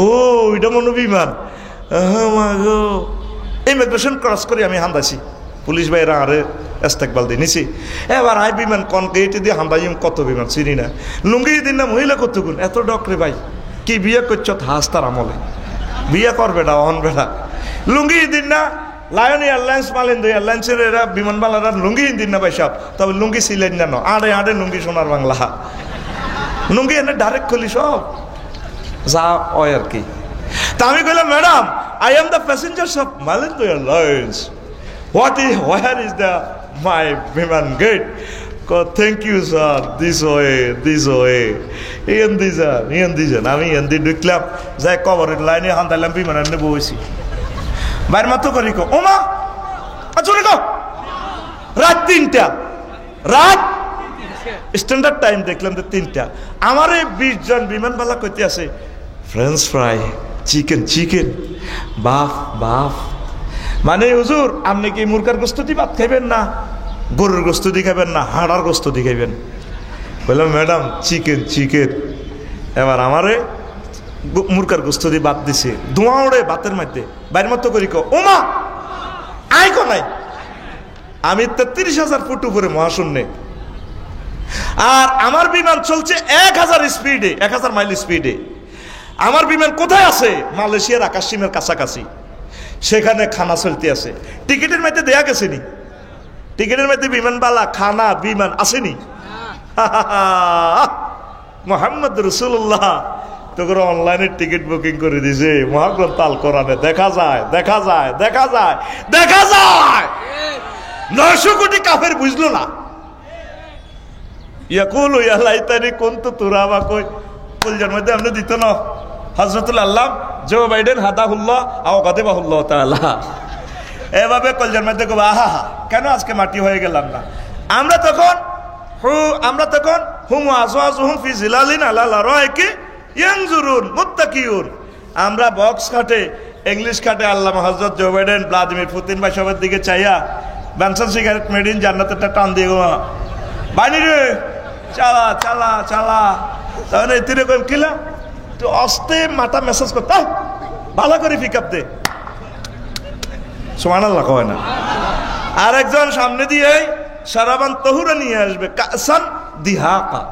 ও এটা মনে বিমান, গো ইমিগ্রেশন ক্রস করে আমি হান্দাছি, পুলিশ ভাইরা আরে এস্তেকবাল দিয়ে নিছি। এবার আই বিমান কনক্রিট দিয়ে হান্দাইম, কত বিমান চিনি না, লুঙ্গি দিন না মহিলা কতগুণ, এত ডকরে ভাই কি বিয়ে করছ হাস্তার আমলে, বিয়ে করবে না অহন বেড়া, লুঙ্গি দিন না। লায়ন এয়ারলাইন্স মালিন্দ এয়ারলাইন্সের এরা বিমানবালারা লুঙ্গি দিন না ভাই সব, তবে লুঙ্গি ছিলেন না, আড়ে আড়ে লুঙ্গি সোনার বাংলা, লুঙ্গি এনে ডাইরেক্ট খুলি সব যা হয় আর কি। তা আমি কইলাম, madam I am the passengers of Malindo Airlines, where is the my বিমান gate? Thank you sir, this way এন দিছেন। আমি এন দিয়ে ঢুকলাম, যাই কবরের লাইনে হান্দাইলাম, বিমানের নেবো হয়েছি। বাইর মাত্র করি কো ওমা চলে গো, রাত 3টা, রাত স্ট্যান্ডার্ড টাইম দেখলাম তো 3টা। আমার এই 20 জন বিমানবালা কইতে আছে ফ্রেঞ্চ ফ্রাই, চিকেন, বাফ। মানে হুজুর আপনি কি মুরগার গোস্ত দিয়ে ভাত খাইবেন না, গরুর গোস্ত দিয়ে খাইবেন না, হাড়ার গোস্ত দিয়ে খাইবেন? বললাম ম্যাডাম চিকেন। এবার আমারে মুরগার গোস্ত দিয়ে ভাত দিছে, ধোঁয়া ওড়ে ভাতের মধ্যে, বাইরের মতো করি কো ওমা আই কো নাই। আমি 33,000 ফুট উপরে মহাশূন্যে, আর আমার বিমান চলছে 1000 মাইল স্পিডে। আমার বিমান কোথায় আছে? মালয়েশিয়ার আকাশ সীমার কাছাকাছি, সেখানে খানা চলতে আছে। টিকিটের মধ্যে দেয়া গেছেনি, টিকিটের মধ্যে বিমানবালা খানা বিমান আসেনি। মোহাম্মদ রাসূলুল্লাহ তোকে অনলাইনে টিকিট বুকিং করে দিছে, মহাগ্রন্থ আল কোরআনে দেখা যায় 900 কোটি কাফের বুঝলো না। ইয়াকুলু ইয়া লাইতানি কুনতু তুরাবা, কই কলজার মধ্যে আপনি দিত না হযরতুল আল্লাহ জো বাইডেন হাদাহুল্লাহ আও গাদাবাহুল্লাহ তাআলা, এভাবে কলজার মধ্যে কই আহা কেন আজকে মাটি হয়ে গেলাম না। আমরা তখন হুম আজওয়াজুহুম ফি জিলালিন আলা লারাইকি ইয়ানজুরুন মুত্তাকিউন। আমরা বক্স খাটে, ইংলিশ খাটে, আল্লামা হযরত জো বাইডেন, ভ্লাদিমির পুতিন ভাই সবার দিকে চাইয়া বেনসন সিগারেট মেড ইন জান্নাতেরটা টান দিয়ে গো বানি রে চালা। তাহলে এতে কম কিলা তো অস্তে মাথা মেসেজ করতে ভালো করে পিক আপ দে, সুবহানাল্লাহ কয় না। আর একজন সামনে দিয়ে সারাবান তহুরা নিয়ে আসবে, কাসান দিহাকা।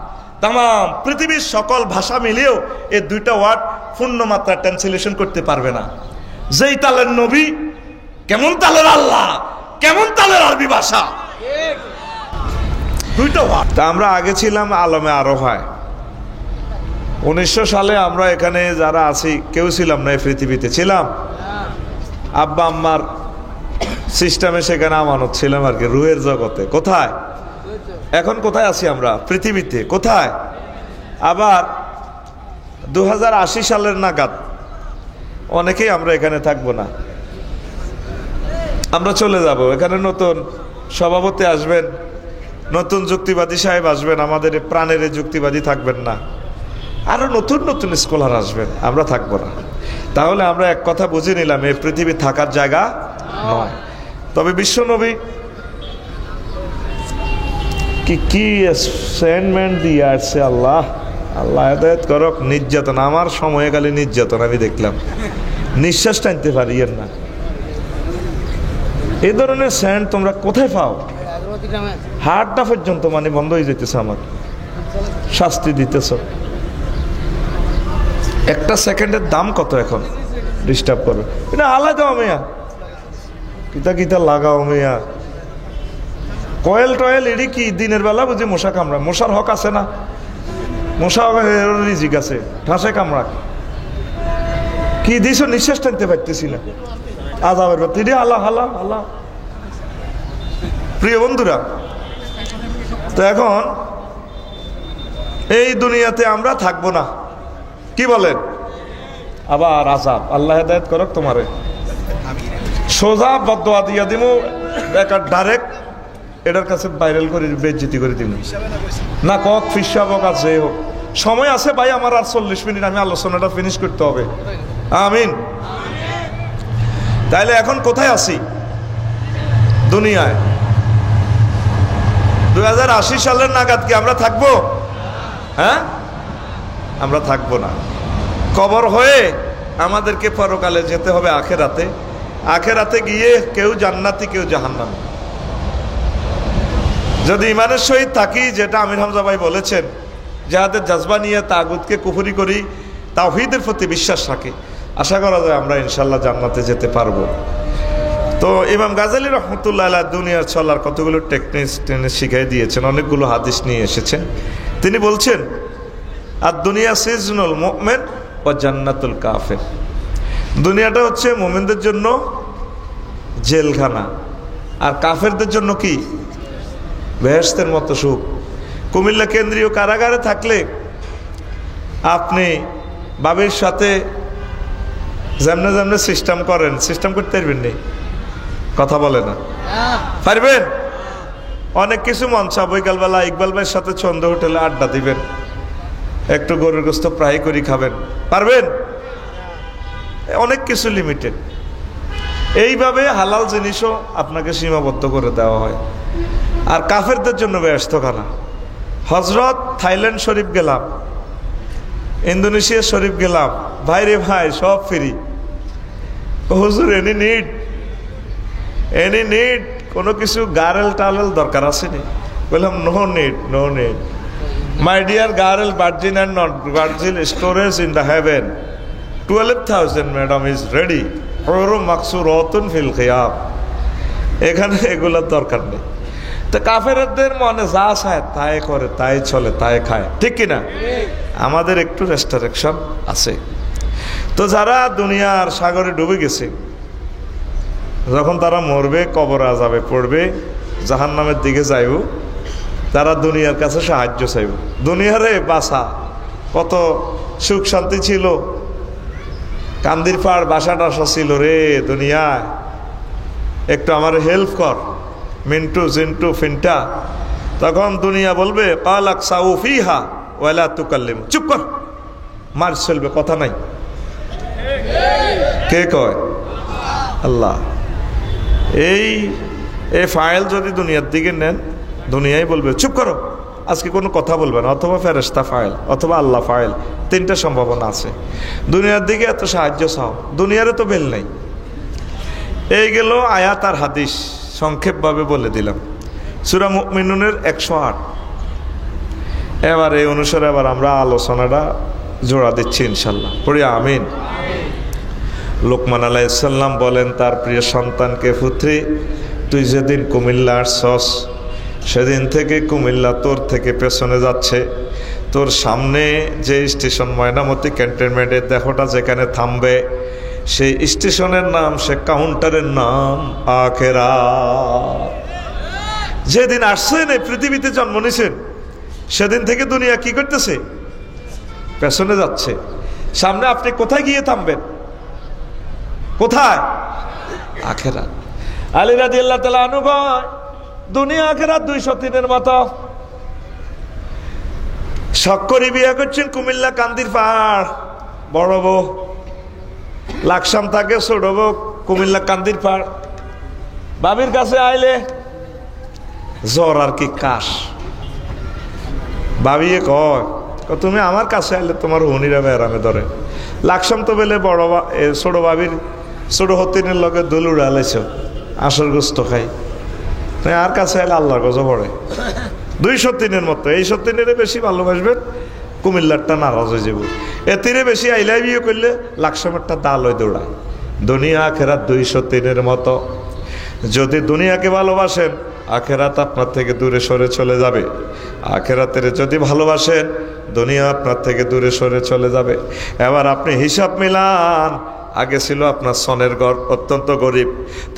তাম পৃথিবীর সকল ভাষা মিলিয়েও এই 2টা ওয়ার্ড পূর্ণ মাত্রা ট্রান্সলেশন করতে পারবে না। যেই তালের নবী, কেমন তালের আল্লাহ, কেমন তালের আরবি ভাষা, 2টা ওয়ার্ড। তা আমরা আগে ছিলাম আলমে আরোহায়। 1900 সালে আমরা এখানে যারা আছি কেউ ছিলাম না, এই পৃথিবীতে ছিলাম। আব্বা আম্মার সিস্টেমে সেখানে আমানত ছিলাম আর কি, রুহের জগতে। কোথায় এখন কোথায় আছি আমরা? পৃথিবীতে। কোথায়? আবার 2080 সালের নাগাদ অনেকেই আমরা এখানে থাকবো না, আমরা চলে যাব। এখানে নতুন সভাপতি আসবেন, নতুন যুক্তিবাদী সাহেব আসবেন, আমাদের প্রাণের যুক্তিবাদী থাকবেন না, আরো নতুন স্কলার আসবেন, আমরা থাকবো না। তাহলে আমরা এক কথা বুঝে নিলাম, এই পৃথিবী থাকার জায়গা নয়। তবে বিশ্বনবী কি অ্যাসাইনমেন্ট দিয়ে আসছে, আল্লাহ হেদায়েত করক। নির্যাতন, আমার সময়কালে নির্যাতন আমি দেখলাম, নিঃশ্বাস টানতে পারি না। এই ধরনের স্যান্ড তোমরা কোথায় পাও? হার্টটা পর্যন্ত মানে বন্ধ হয়ে যেতেছে আমার, শাস্তি দিতেছ। একটা সেকেন্ডের দাম কত এখন? ডিস্টার্ব করবে এটা আলাদা মেয়া, কিতা লাগাও মেয়া, কয়েল টয়েল এডি কি দিনের বেলা বুঝি মশা কামড়া, মশার হক আছে না? মশা রিজিক আছে, ঠাসে কামড়া কি দিছ, নিঃশ্বাস টানতে পারতেছি না। আজাবের বাতি আল্লাহ আল্লাহ আল্লাহ। প্রিয় বন্ধুরা, তো এখন এই দুনিয়াতে আমরা থাকবো না, কি বলেন? আবার আযাব, আল্লাহ হেদায়েত করক তোমারে। সোজা বদদোয়া দিয়া দিমু, একা ডাইরেক্ট এটার কাছে ভাইরাল করে বেজ্জতি করে দিব না। কক ফিসাবক আছে হোক, সময় আছে ভাই আমার, আর 40 মিনিট আমি আলোচনাটা ফিনিশ করতে হবে। আমিন। তাইলে এখন কোথায় আছি দুনিয়ায়? 2080 সালের নাগাদ কি আমরা থাকবো? হ্যাঁ, আমরা থাকবো না। কবর হয়ে আমাদেরকে পরকালে যেতে হবে আখেরাতে। আখেরাতে গিয়ে কেউ জান্নাতি কেউ জাহান্নামী। যদি ইমানের সহিত থাকি, যেটা আমির হামজা ভাই বলেছেন, যাহাদের জাজবা নিয়ে তাগুতকে কুফরি করি, তাওহীদের প্রতি বিশ্বাস রাখি, আশা করা যায় আমরা ইনশাল্লাহ জান্নাতে যেতে পারবো। তো ইমাম গাজালি রহমতুল্লাহ আলাইহি দুনিয়ার চলার কতগুলো টেকনিক শিখাই দিয়েছেন, অনেকগুলো হাদিস নিয়ে এসেছেন। তিনি বলছেন, আর দুনিয়া সিজনুল মুমিন ওয়া জান্নাতুল কাফির। দুনিয়াটা হচ্ছে মুমিনদের জন্য জেলখানা, আর কাফেরদের জন্য কি? বেহেশতের মতো সুখ। কুমিল্লা কেন্দ্রীয় কারাগারে থাকলে আপনি বাবির সাথে যেমনে যেমনে সিস্টেম করেন, সিস্টেম করতে পারবেন নি? কথা বলে না, পারবেন? অনেক কিছু মন চা, বৈকালবেলা ইকবাল ভাইয়ের সাথে চন্দ্র হোটেলে আড্ডা দিবেন, একটু গরুর গোস্ত ফ্রাই করি খাবেন, পারবেন? অনেক কিছু লিমিটেড। এইভাবে হালাল জিনিসও আপনাকে সীমাবদ্ধ করে দেওয়া হয়। আর কাফেরদের জন্য বেহেশতখানা। হজরত থাইল্যান্ড শরীফ গেলাম, ইন্দোনেশিয়া শরীফ গেলাম, ভাইরে ভাই সব ফ্রি। হুজুর এনি নিড কোনো কিছু গারেল টালেল দরকার আসেনি? বললাম no need my dear girl virgin and not virgin storage in the heaven 12,000 madam is ready মাকসুরাতুন ফিল খিয়াম। এখানে এগুলোর দরকার নেই। তো কাফেরদের মনে যা চায় তাই করে, তাই চলে, তাই খায়, ঠিক কিনা? আমাদের একটু রেস্ট্রিকশন আছে। তো যারা দুনিয়ার সাগরে ডুবে গেছে, যখন তারা মরবে, কবর আযাবে পড়বে, জাহান্নামের দিকে যাইব, তারা দুনিয়ার কাছে সাহায্য চাইব। দুনিয়ারে বাসা, কত সুখ শান্তি ছিল, কান্দির পাড় বাসা টাসা ছিল রে দুনিয়ায়, একটু আমার হেল্প কর মিন্টু জিন্টু ফিন্টা। তখন দুনিয়া বলবে কালাক সাউ ফিহা ওয়ালা তুকাল্লিম, চুপ কর, মার চলবে, কথা নাই। কে কয়? আল্লাহ। এই ফাইল যদি দুনিয়ার দিকে নেন, দুনিয়াই বলবে চুপ করো, আজকে কোনো কথা বলবে না, অথবা ফেরেশতা ফাইল অথবা আল্লাহ ফাইল, তিনটা সম্ভাবনা আছে। দুনিয়ার দিকে এত সাহায্য চাও, দুনিয়ারে তো বেল নাই। এই গেল আয়াত আর হাদিস, সংক্ষেপভাবে বলে দিলাম। সূরা মুমিনুনের 108। এবার এই অনুসারে আবার আমরা আলোচনাটা জোড়া দিচ্ছি ইনশাল্লাহ, পড়ি আমিন। লোকমান আলাইহিস সালাম বলেন তার প্রিয় সন্তানকে, পুত্রী তুই যেদিন কুমিল্লা আসছস, সেদিন থেকে কুমিল্লা তোর থেকে পেছনে যাচ্ছে। তোর সামনে যে স্টেশন ময়নামতি ক্যান্টনমেন্টের দেখোটা যেখানে থামবে, সেই স্টেশনের নাম, সে কাউন্টারের নাম আখিরাত। যেদিন আসছেন এই পৃথিবীতে জন্ম নিছেন, সেদিন থেকে দুনিয়া কি করতেছে? পেছনে যাচ্ছে। সামনে আপনি কোথায় গিয়ে থামবেন? কোথায়? আখিরাত। আলী রাদিয়াল্লাহু তাআলা আনহু কয়, দুনিয়া আখিরাত 203-এর মতো। শক্করি বিয়ে করছেন কুমিল্লা কান্দির পাড়, বড় বউ। লাকসাম থাকে ছোট বউ, কুমিল্লা কান্দির পাড়। বাবির কাছে আইলে জ্বর আর কি কাশ। বাবিয়ে কয়, তুমি আমার কাছে আইলে তোমার হুনিরা বেড়ামে ধরে। লাকসাম তো বেলে বড় ছোট বাবির ছোট হতিনের লগে দোল উড়ালেছ, আসর গোস্ত খাই। আর কাছে আইলে আল্লাহর গজব পড়ে। 203-এর মতো। এই 203-এর বেশি ভালোবাসবেন, কুমিল্লারটা নারাজ হয়ে যাব। এতিরে বেশি আইলাই বিয়ে করলে লাকসামেরটা দাল হয়ে দৌড়ায়। দুনিয়া আখেরাত 203-এর মতো। যদি দুনিয়াকে ভালোবাসেন, আখেরাত আপনার থেকে দূরে সরে চলে যাবে। আখেরাতের যদি ভালোবাসেন, দুনিয়া আপনার থেকে দূরে সরে চলে যাবে। এবার আপনি হিসাব মিলান। আগে ছিল আপনার সনের ঘর, অত্যন্ত গরিব,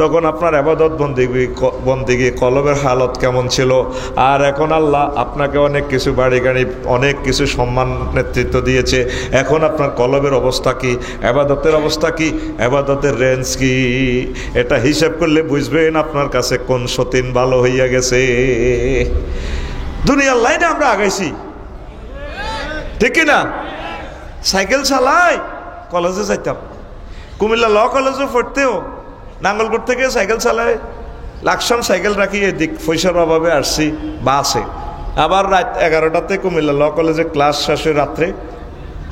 তখন আপনার ইবাদত বন্দিগি কলবের হালত কেমন ছিল। আর এখন আল্লাহ আপনাকে অনেক কিছু বাড়ি গাড়ি, অনেক কিছু সম্মান নেতৃত্ব দিয়েছে। এখন আপনার কলবের অবস্থা কি, ইবাদতের অবস্থা কি, ইবাদতের রেঞ্জ কি, এটা হিসাব করলে বুঝবেন আপনার কাছে কোন সতীন ভালো হইয়া গেছে। দুনিয়ার লাইনে আমরা আগাইছি, ঠিক কিনা? সাইকেল চালাই কলেজে যাইতাম, কুমিল্লা ল কলেজে পড়তেও নাঙ্গলকোট থেকে সাইকেল চালায়, লাকসাম সাইকেল রাখি এদিক পয়সার অভাবে আসছি বাসে। আবার রাত 11টাতে কুমিল্লা ল কলেজে ক্লাস শেষে রাত্রে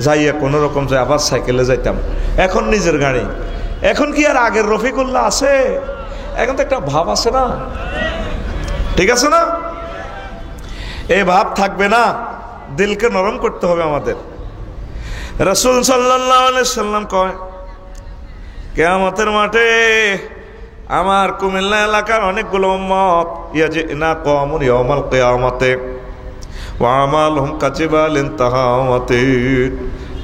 যাইয়া কোনো রকম যাই, আবার সাইকেলে যাইতাম। এখন নিজের গাড়ি। এখন কি আর আগের রফিকুল্লাহ আছে? এখন তো একটা ভাব আছে না, ঠিক আছে না? এই ভাব থাকবে না, দিলকে নরম করতে হবে আমাদের। রাসূল সাল্লাল্লাহু আলাইহি সাল্লাম কয়, কিয়ামতের মাঠে আমার কুমিল্লা এলাকার অনেকগুলো উম্মত ইয়াজিনা কওমুন ইয়াউমাল কিয়ামাতে ওয়া আমালুহুম কাজিবালিন তাহাওয়াতিন,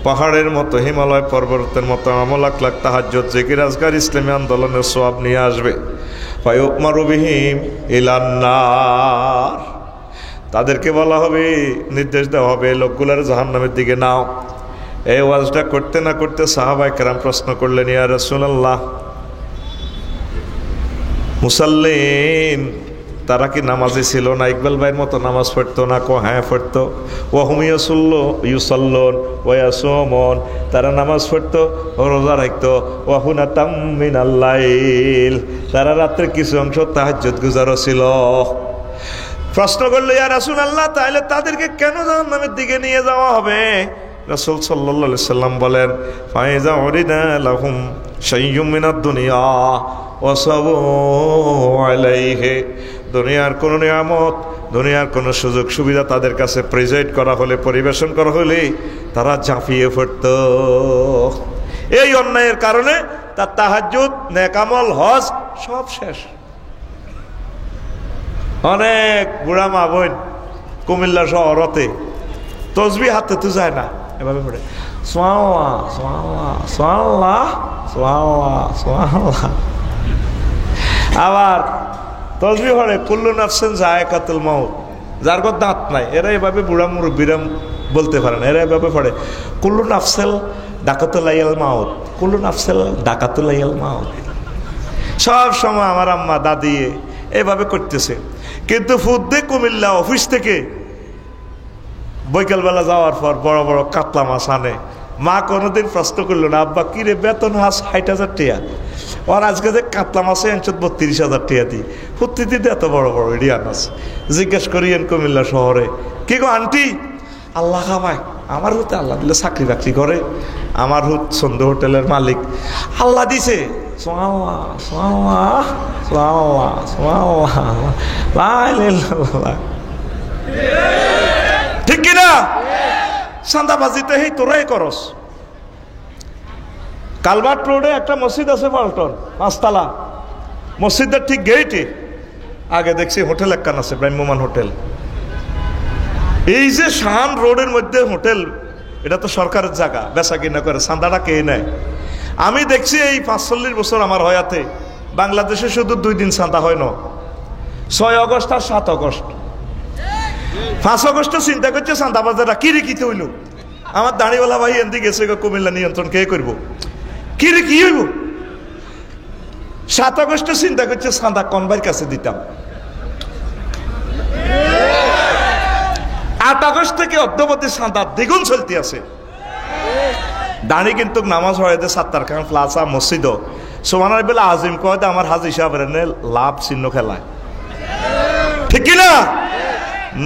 পাহাড়ের মতো, হিমালয় পর্বতের মতো আমল, লাখ লাখ তাহাজ্জুদ, জিকির, আজকার, ইসলামী আন্দোলনের সওয়াব নিয়ে আসবে। ফায়ুমারু বিহিম ইলান নার, তাদেরকে বলা হবে, নির্দেশ দেওয়া হবে, লোকগুলোর জাহান্নামের দিকে নাও। এই ওয়াজটা করতে না করতে সাহাবায়ে কেরাম প্রশ্ন করলেন, ইয়া রাসূলুল্লাহ, মুসাল্লিন তারা কি নামাজি ছিল না? ইকবাল ভাইয়ের মতো নামাজ পড়তো না? হ্যাঁ পড়তো। ওয়াহুম ইউসাল্লুন ওয়া ইয়াসুমুন, তারা নামাজ পড়তো, রোজা রাখতো। ওয়াহুনাতাম মিনাল লাইল, তারা রাত্রে কিছু অংশ তাহাজ্জুদ গুজারও ছিল। প্রশ্ন করলো, ইয়া রাসূলুল্লাহ, তাহলে তাদেরকে কেন জাহান্নামের দিকে নিয়ে যাওয়া হবে? রাসূল সাল্লাল্লাহু আলাইহি সাল্লাম বলেন, ফাইজা উরিদা লাহুম শাইয়্যুম মিনাদ দুনিয়া ওয়াসাবু আলাইহি, দুনিয়ার কোনো নিয়ামত, দুনিয়ার কোনো সুযোগ সুবিধা তাদের কাছে প্রেজেন্ট করা হলে, পরিবেশন করা হলে তারা ঝাঁপিয়ে পড়ত। এই অন্যায়ের কারণে তার তাহাজ্জুদ, নেক আমল, হজ সব শেষ। অনেক বুড়া মা বোন কুমিল্লা শহরতে তসবিহ হাতে তো যায় না, এভাবে পড়ে সুবহানাল্লাহ সুবহানাল্লাহ সুবহানাল্লাহ সুবহানাল্লাহ সুবহানাল্লাহ। আবার তসবিহ পড়ে কুল্লু নাফসিন যায়কাতুল মাউত, যার ঘর দাঁত নাই, এরা এভাবে বুড়া মুরব্বীরা বলতে পারে না, এরা এভাবে পড়ে কুল্লু নাফসিল ডাকাতুলাইয়াল মাউত, কুল্লু নাফসিল ডাকাতুলাইয়াল মাউত। সব সময় আমার আম্মা দাদি এভাবে করতেছে। কিন্তু ফুদ্দে কুমিল্লা অফিস থেকে বৈকালবেলা যাওয়ার পর বড় বড় কাতলা মাছ আনে। মা কোনোদিন প্রশ্ন করলো না, আব্বা কি রে বেতন হাস ৬০,০০০ টাকা, ওর আজকে যে কাতলা মাছে আনছ ৩২,০০০ টাকা দিই, প্রতিদিন এত বড় বড় ইডিয়া মাছ। জিজ্ঞেস করিয়েন কুমিল্লা শহরে, কি গো আন্টি, আল্লাহ খাবায়, আমার হতে আল্লাহ দিলে চাকরি বাকরি করে, আমার হুত সন্ধ্যা হোটেলের মালিক, আল্লাহ দিছে, সুবহানাল্লাহ সুবহানাল্লাহ সুবহানাল্লাহ সুবহানাল্লাহ লা ইলাহা ইল্লাল্লাহ। ঠিক কিনা? চাঁদাবাজিতে হেই তোরাই করস। কালভার্ট রোডে একটা মসজিদ আছে পল্টন, ৫ তলা, মসজিদের ঠিক গেইটে আগে দেখছি হোটেল একখান আছে, ব্রাহ্মমান হোটেল। এই যে শান রোডের মধ্যে হোটেল, এটা তো সরকারের জায়গা, বেচা কিনা করে, চাঁদাটা কে নেয়? আমি দেখছি এই ৪৫ বছর আমার হয়াতে বাংলাদেশে শুধু 2 দিন চাঁদা হয় না, ৬ আগস্ট আর ৭ আগস্ট। ৫ আগস্ট চিন্তা করছে চাঁদাবাজাররা কি রে কি হইল, আমার দাঁড়িওয়ালা ভাই এনদি গেছে কুমিল্লা নিয়ন্ত্রণ কে করব, কি রে কি হইব। ৭ আগস্ট চিন্তা করছে চাঁদা কনভাইয়ের কাছে দিতাম। ৮ আগস্ট থেকে অদ্যবধি চাঁদা দ্বিগুণ চলতে আছে। দাঁড়ি কিন্তু নামাজ হয়ে সাত্তার খান প্লাজা মসজিদ সোমানার বেলা আজিম কয় আমার হাজি সাহেবের লাভ চিহ্ন খেলায়, ঠিক কিনা?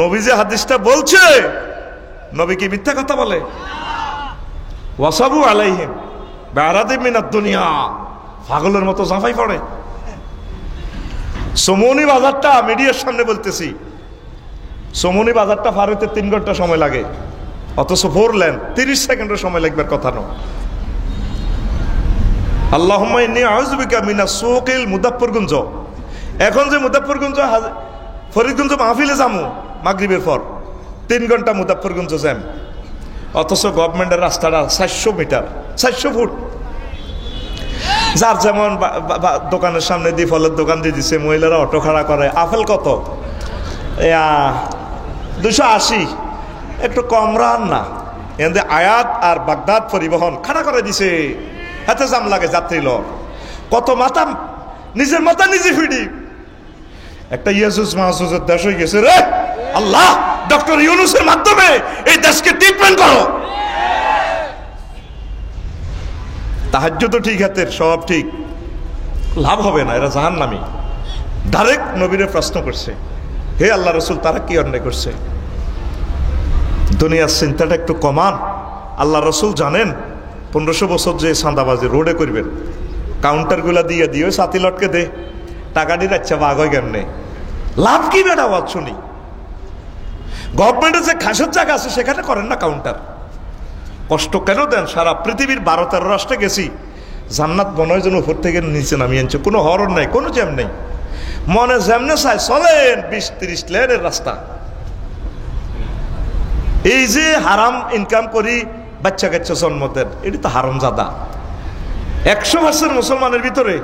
নবী যে হাদিসটা বলছে, নবী কি মিথ্যা কথা বলে? ওয়াসাবু আলাইহিম বিআরাদিম মিনাদ দুনিয়া, পাগলের মতো জাফাই পড়ে। সমনি বাজারটা মিডিয়ার সামনে বলতেছি, সমনি বাজারটা পার হইতে 3 ঘন্টা সময় লাগে, অথচ 4 লেন 30 সেকেন্ডের সময় লাগবার কথা নয়। আল্লাহুম্মা ইন্নী আউযু বিকা মিনাস সুকিল মুদাফফরগঞ্জ, এখন যে মুদাফফরগঞ্জ ফরিদগঞ্জ মাহফিলে যামু মাগরিবের পর 3 ঘন্টা মুদাফফরগঞ্জ জ্যাম, অথচ গভর্নমেন্টের রাস্তাটা 400 মিটার 400 ফুট। যার যেমন দোকানের সামনে দিয়ে ফলের দোকান দিয়ে দিচ্ছে, মহিলারা অটো খাড়া করে। আপেল কত? 280, একটু কম রান না, এতে আয়াত আর বাগদাদ পরিবহন খাড়া করে দিছে, হাতে জাম লাগে যাত্রী লোক। কত মাথা, নিজের মাথা নিজে ফিডি। একটা ইয়াজুজ মাহজুজের দেশ হয়ে গেছে রে। আল্লাহ, ডক্টর ইউনূসের মাধ্যমে এই দেশকে ট্রিটমেন্ট করো। তাহাজ্জুদ তো ঠিক, হাতের সব ঠিক, লাভ হবে না, এরা জাহান্নামী। ডাইরেক্ট নবীরে প্রশ্ন করছে, হে আল্লাহ রসুল, তারা কি অন্যায় করছে? দুনিয়ার চিন্তাটা একটু কমান, আল্লাহ রসুল জানেন 1500 বছর যে চাঁদাবাজি রোডে করবেন, কাউন্টারগুলা দিয়ে ওই সাথী লটকে দে টাকা দিয়ে যাচ্ছে বাঘ হয় কেমনে, লাভ কি বেটা আওয়াজ শুনি। গভর্নমেন্টের যে খাসের জায়গা আছে সেখানে করেন না কাউন্টার, কষ্ট কেন দেন? সারা পৃথিবীর 12-13 রাষ্ট্রে গেছি, জান্নাত মনে হয় যেন উপর থেকে নিচে নামিয়ে আনছে, কোনো হরণ নাই, কোনো জ্যাম নেই, মনে যেমনে চাই চলেন 20-30 লেনের রাস্তা। এই যে হারাম ইনকাম করি বাচ্চা কাচ্চা জন্ম দেন, এটি তো হারামজাদা। 100% মুসলমানের ভিতরে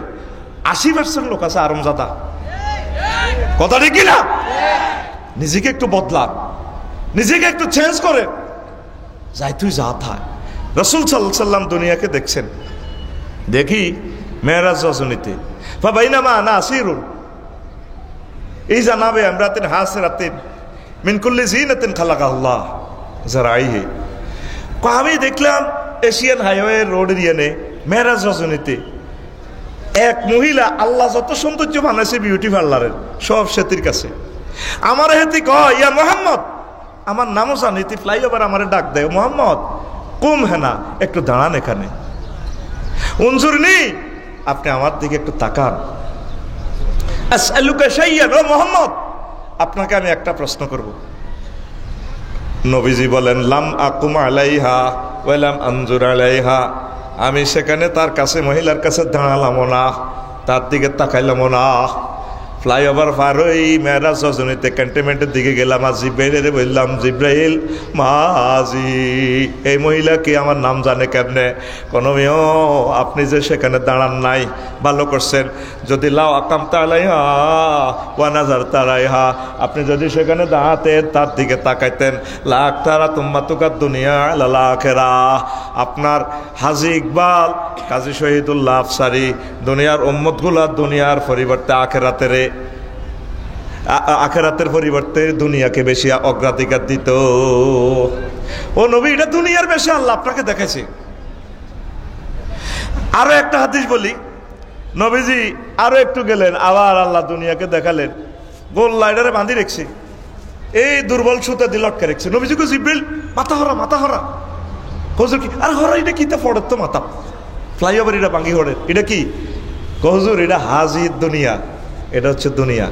80% লোক আছে হারামজাদা, কথা ঠিক না? নিজেকে একটু বদলান, নিজেকে একটু চেঞ্জ করেন, যাই তুই যা থাক। রাসূল সাল্লাল্লাহু আলাইহি ওয়াসাল্লাম দুনিয়াকে দেখছেন, দেখি মেরাজ রজনীতে ফাবাইনামা আনা আসিরুন এই জানাবে আমরাতিন হাসরাতিন মিন কুল্লি জিনাতিন খালাকাল্লাহ জারাইহি। আমি দেখলাম এশিয়ান হাইওয়ে রোড এরিয়ানে মেরাজ রজনীতে এক মহিলা, আল্লাহ যত সৌন্দর্য বানাইছে বিউটি পার্লারের সব সেতির কাছে, আমার হেতি কয় ইয়া মোহাম্মদ, আমার নামও জানিতি ফ্লাইওভার আমারে ডাক দেয়, মোহাম্মদ কুম হেনা, একটু দাঁড়ান এখানে, উনজুরনি, আপনি আমার দিকে একটু তাকান, আসআলুকা শাইয়ান, ও মোহাম্মদ আপনাকে আমি একটা প্রশ্ন করব। নবীজি বলেন লাম আকুম আলাইহা ওয়া লাম আনজুর আলাইহা, আমি সেখানে তার কাছে মহিলার কাছে দাঁড়ালাম না, তার দিকে তাকাইলাম না। ফ্লাইওভার পার হই মেরাজ রজনীতে ক্যান্টনমেন্টের দিকে গেলাম, আর জিব্রাইল বললাম, জিব্রাইল মাজি, এই মহিলা কি আমার নাম জানে কেমনে? কোনো মেয় আপনি যে সেখানে দাঁড়ান নাই ভালো করছেন, যদি লাও আকামতা আলাইহা ওয়া নাযারতা আলাইহা, আপনি যদি সেখানে দাঁড়াতেন তার দিকে তাকাইতেন, লাখ তারা তুম্মাতুকা দুনিয়া আলাল আখিরাহ, আপনার হাজী ইকবাল কাজী শহীদুল্লাহ আফসারী দুনিয়ার উম্মতগুলা দুনিয়ার পরিবর্তে আখেরাতের পরিবর্তে দুনিয়াকে বেশি অগ্রাধিকার দিত। ও নবী, এটা দুনিয়ার বেশি আল্লাহ আপনাকে দেখাইছে। আরো একটা হাদিস বলি, নবীজি আরো একটু গেলেন, আবার আল্লাহ দুনিয়াকে দেখালেন, গোল লাইডারে বাঁধি রেখছে, এই দুর্বল সুতা দিয়ে লটকে রেখছে। নবীজি কো জিব্রাইল মাথা হরা, মাথা হরা। হুজুর কি? আর হরা এটা কি? তা ফড়ের তো মাথা, ফ্লাইওভার এটা ভাঙি হড়ের, এটা কি? হুজুর এটা হাজির দুনিয়া, এটা হচ্ছে দুনিয়া।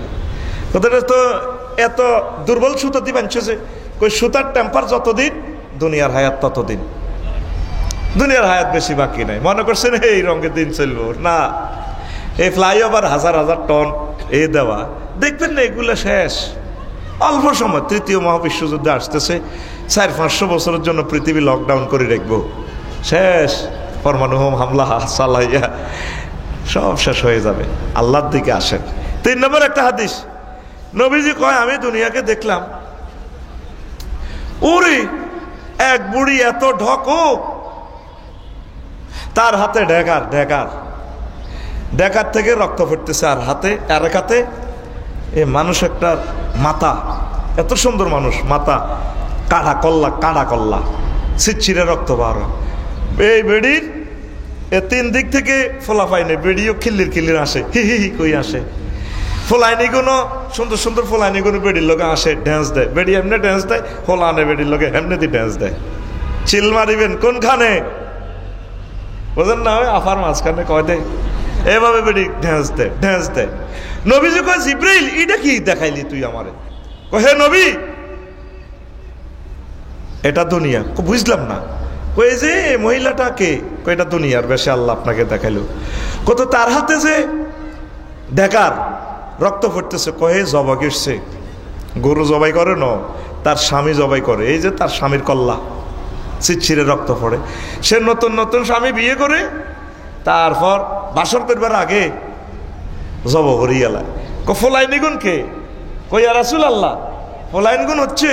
কথাটা তো এত দুর্বল সুতা দিয়ে বাঁধছে যে, কই সুতার টেম্পার যতদিন দুনিয়ার হায়াত ততদিন, দুনিয়ার হায়াত বেশি বাকি নাই। মনে করছেন এই রঙের দিন চলবো না, এই ফ্লাইওভার 1000 টন এই দেওয়া, দেখবেন না এগুলো শেষ অল্প সময়। 3য় মহাবিশ্বযুদ্ধ আসতেছে, 400-500 বছরের জন্য পৃথিবী লকডাউন করে রাখবো, শেষ, পরমাণু হামলা চালাইয়া সব শেষ হয়ে যাবে। আল্লাহর দিকে আসেন। 3 নম্বর একটা হাদিস, নবীজি কয় আমি দুনিয়াকে দেখলাম, ওরে এক বুড়ি এত ঢকো, তার হাতে ডেকার, ডেকার থেকে রক্ত পড়তেছে, আর হাতে আরেক হাতে এ মানুষ একটা মাথা, এত সুন্দর মানুষ, মাথা কাটা কল্লা ছিটছিড়ে রক্ত বার। এই বেডির এ 3 দিক থেকে ফোলা পাইনি, বেডিও খিল্লির আসে, হি হি হি কই আসে। ফোলাইনি কোনো সুন্দর সুন্দর ফোলাইনি কোনো বেডির লোকে আসে, ড্যান্স দেয়, বেডি এমনি ড্যান্স দেয়, ফোলা আনে বেডির লোকে এমনি দিয়ে ড্যান্স দেয়। চিল মারিবেন কোনখানে বোঝেন না, ওই আফার মাঝখানে কয় দেয়, এভাবে বেডি ড্যান্স দেয়। নবীজি কয় জিব্রাইল এটা কি দেখাইলি তুই আমারে? কয় হে নবী এটা দুনিয়া। বুঝলাম না। কই যে মহিলাটা কে? কই এটা দুনিয়ার বেশি আল্লাহ আপনাকে দেখাইলো। কত তার হাতে যে ডেকার রক্ত পড়তেছে, কয়ে জবাই করছে, গরু জবাই করে ন, তার স্বামী জবাই করে, এই যে তার স্বামীর কল্লা ছিটছিড়ে রক্ত পড়ে। সে নতুন স্বামী বিয়ে করে, তারপর বাসর করবার আগে জব করিয়ে এলায়। ফোলাইন গুণ কে? কই ইয়া রাসূলুল্লাহ, ফোলাইন গুণ হচ্ছে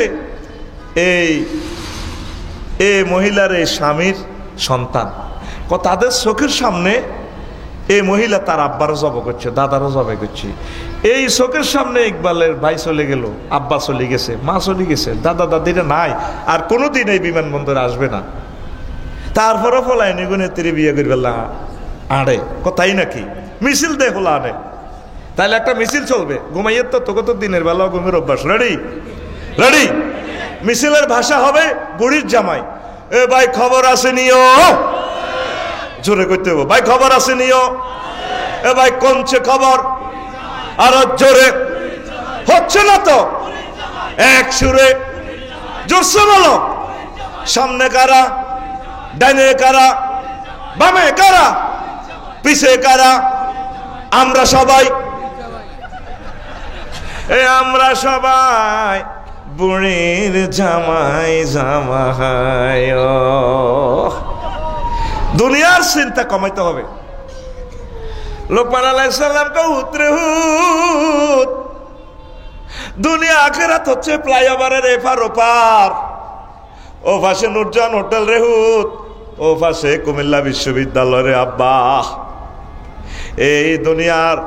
এই মহিলার এই স্বামীর সন্তান। তাদের চোখের সামনে এই মহিলা তার আব্বারও জব করছে, দাদারও জবাই করছে। এই চোখের সামনে ইকবালের ভাই চলে গেল, আব্বা চলে গেছে, মা চলে গেছে, দাদা দাদিরা নাই, আর কোনোদিন এই বিমানবন্দরে আসবে না। তারপরও ফলাইনি গুণে তিরি বিয়ে করবে আড়ে, কোথায় নাকি মিছিল দেয় ফোলা আনে, তাহলে একটা মিছিল চলবে। ঘুমাইয়ের তো তোকে তো দিনের বেলা ঘুমের অভ্যাস। রেডি? মিছিলের ভাষা হবে বুড়ির জামাই, এ ভাই খবর আছে নিও, জোরে করতে হবে ভাই খবর আছে নিও। এ ভাই কোনছে খবর, আরো জোরে, হচ্ছে না তো, এক সুরে জোরসে বলো। সামনে কারা, ডাইনে কারা, বামে কারা, পিছে কারা? আমরা সবাই, আমরা সবাই বুড়ির জামাই জামাই। দুনিয়ার চিন্তা কমাইতে হবে। লোকমান আলাইহিস সালাম কে উতরে হুত, দুনিয়া আখিরাত হচ্ছে ফ্লাইওভারের এপার ওপার। ও পাশে নুরজান হোটেল রেহুত, ও পাশে কুমিল্লা বিশ্ববিদ্যালয়ের আব্বা। এই দুনিয়ার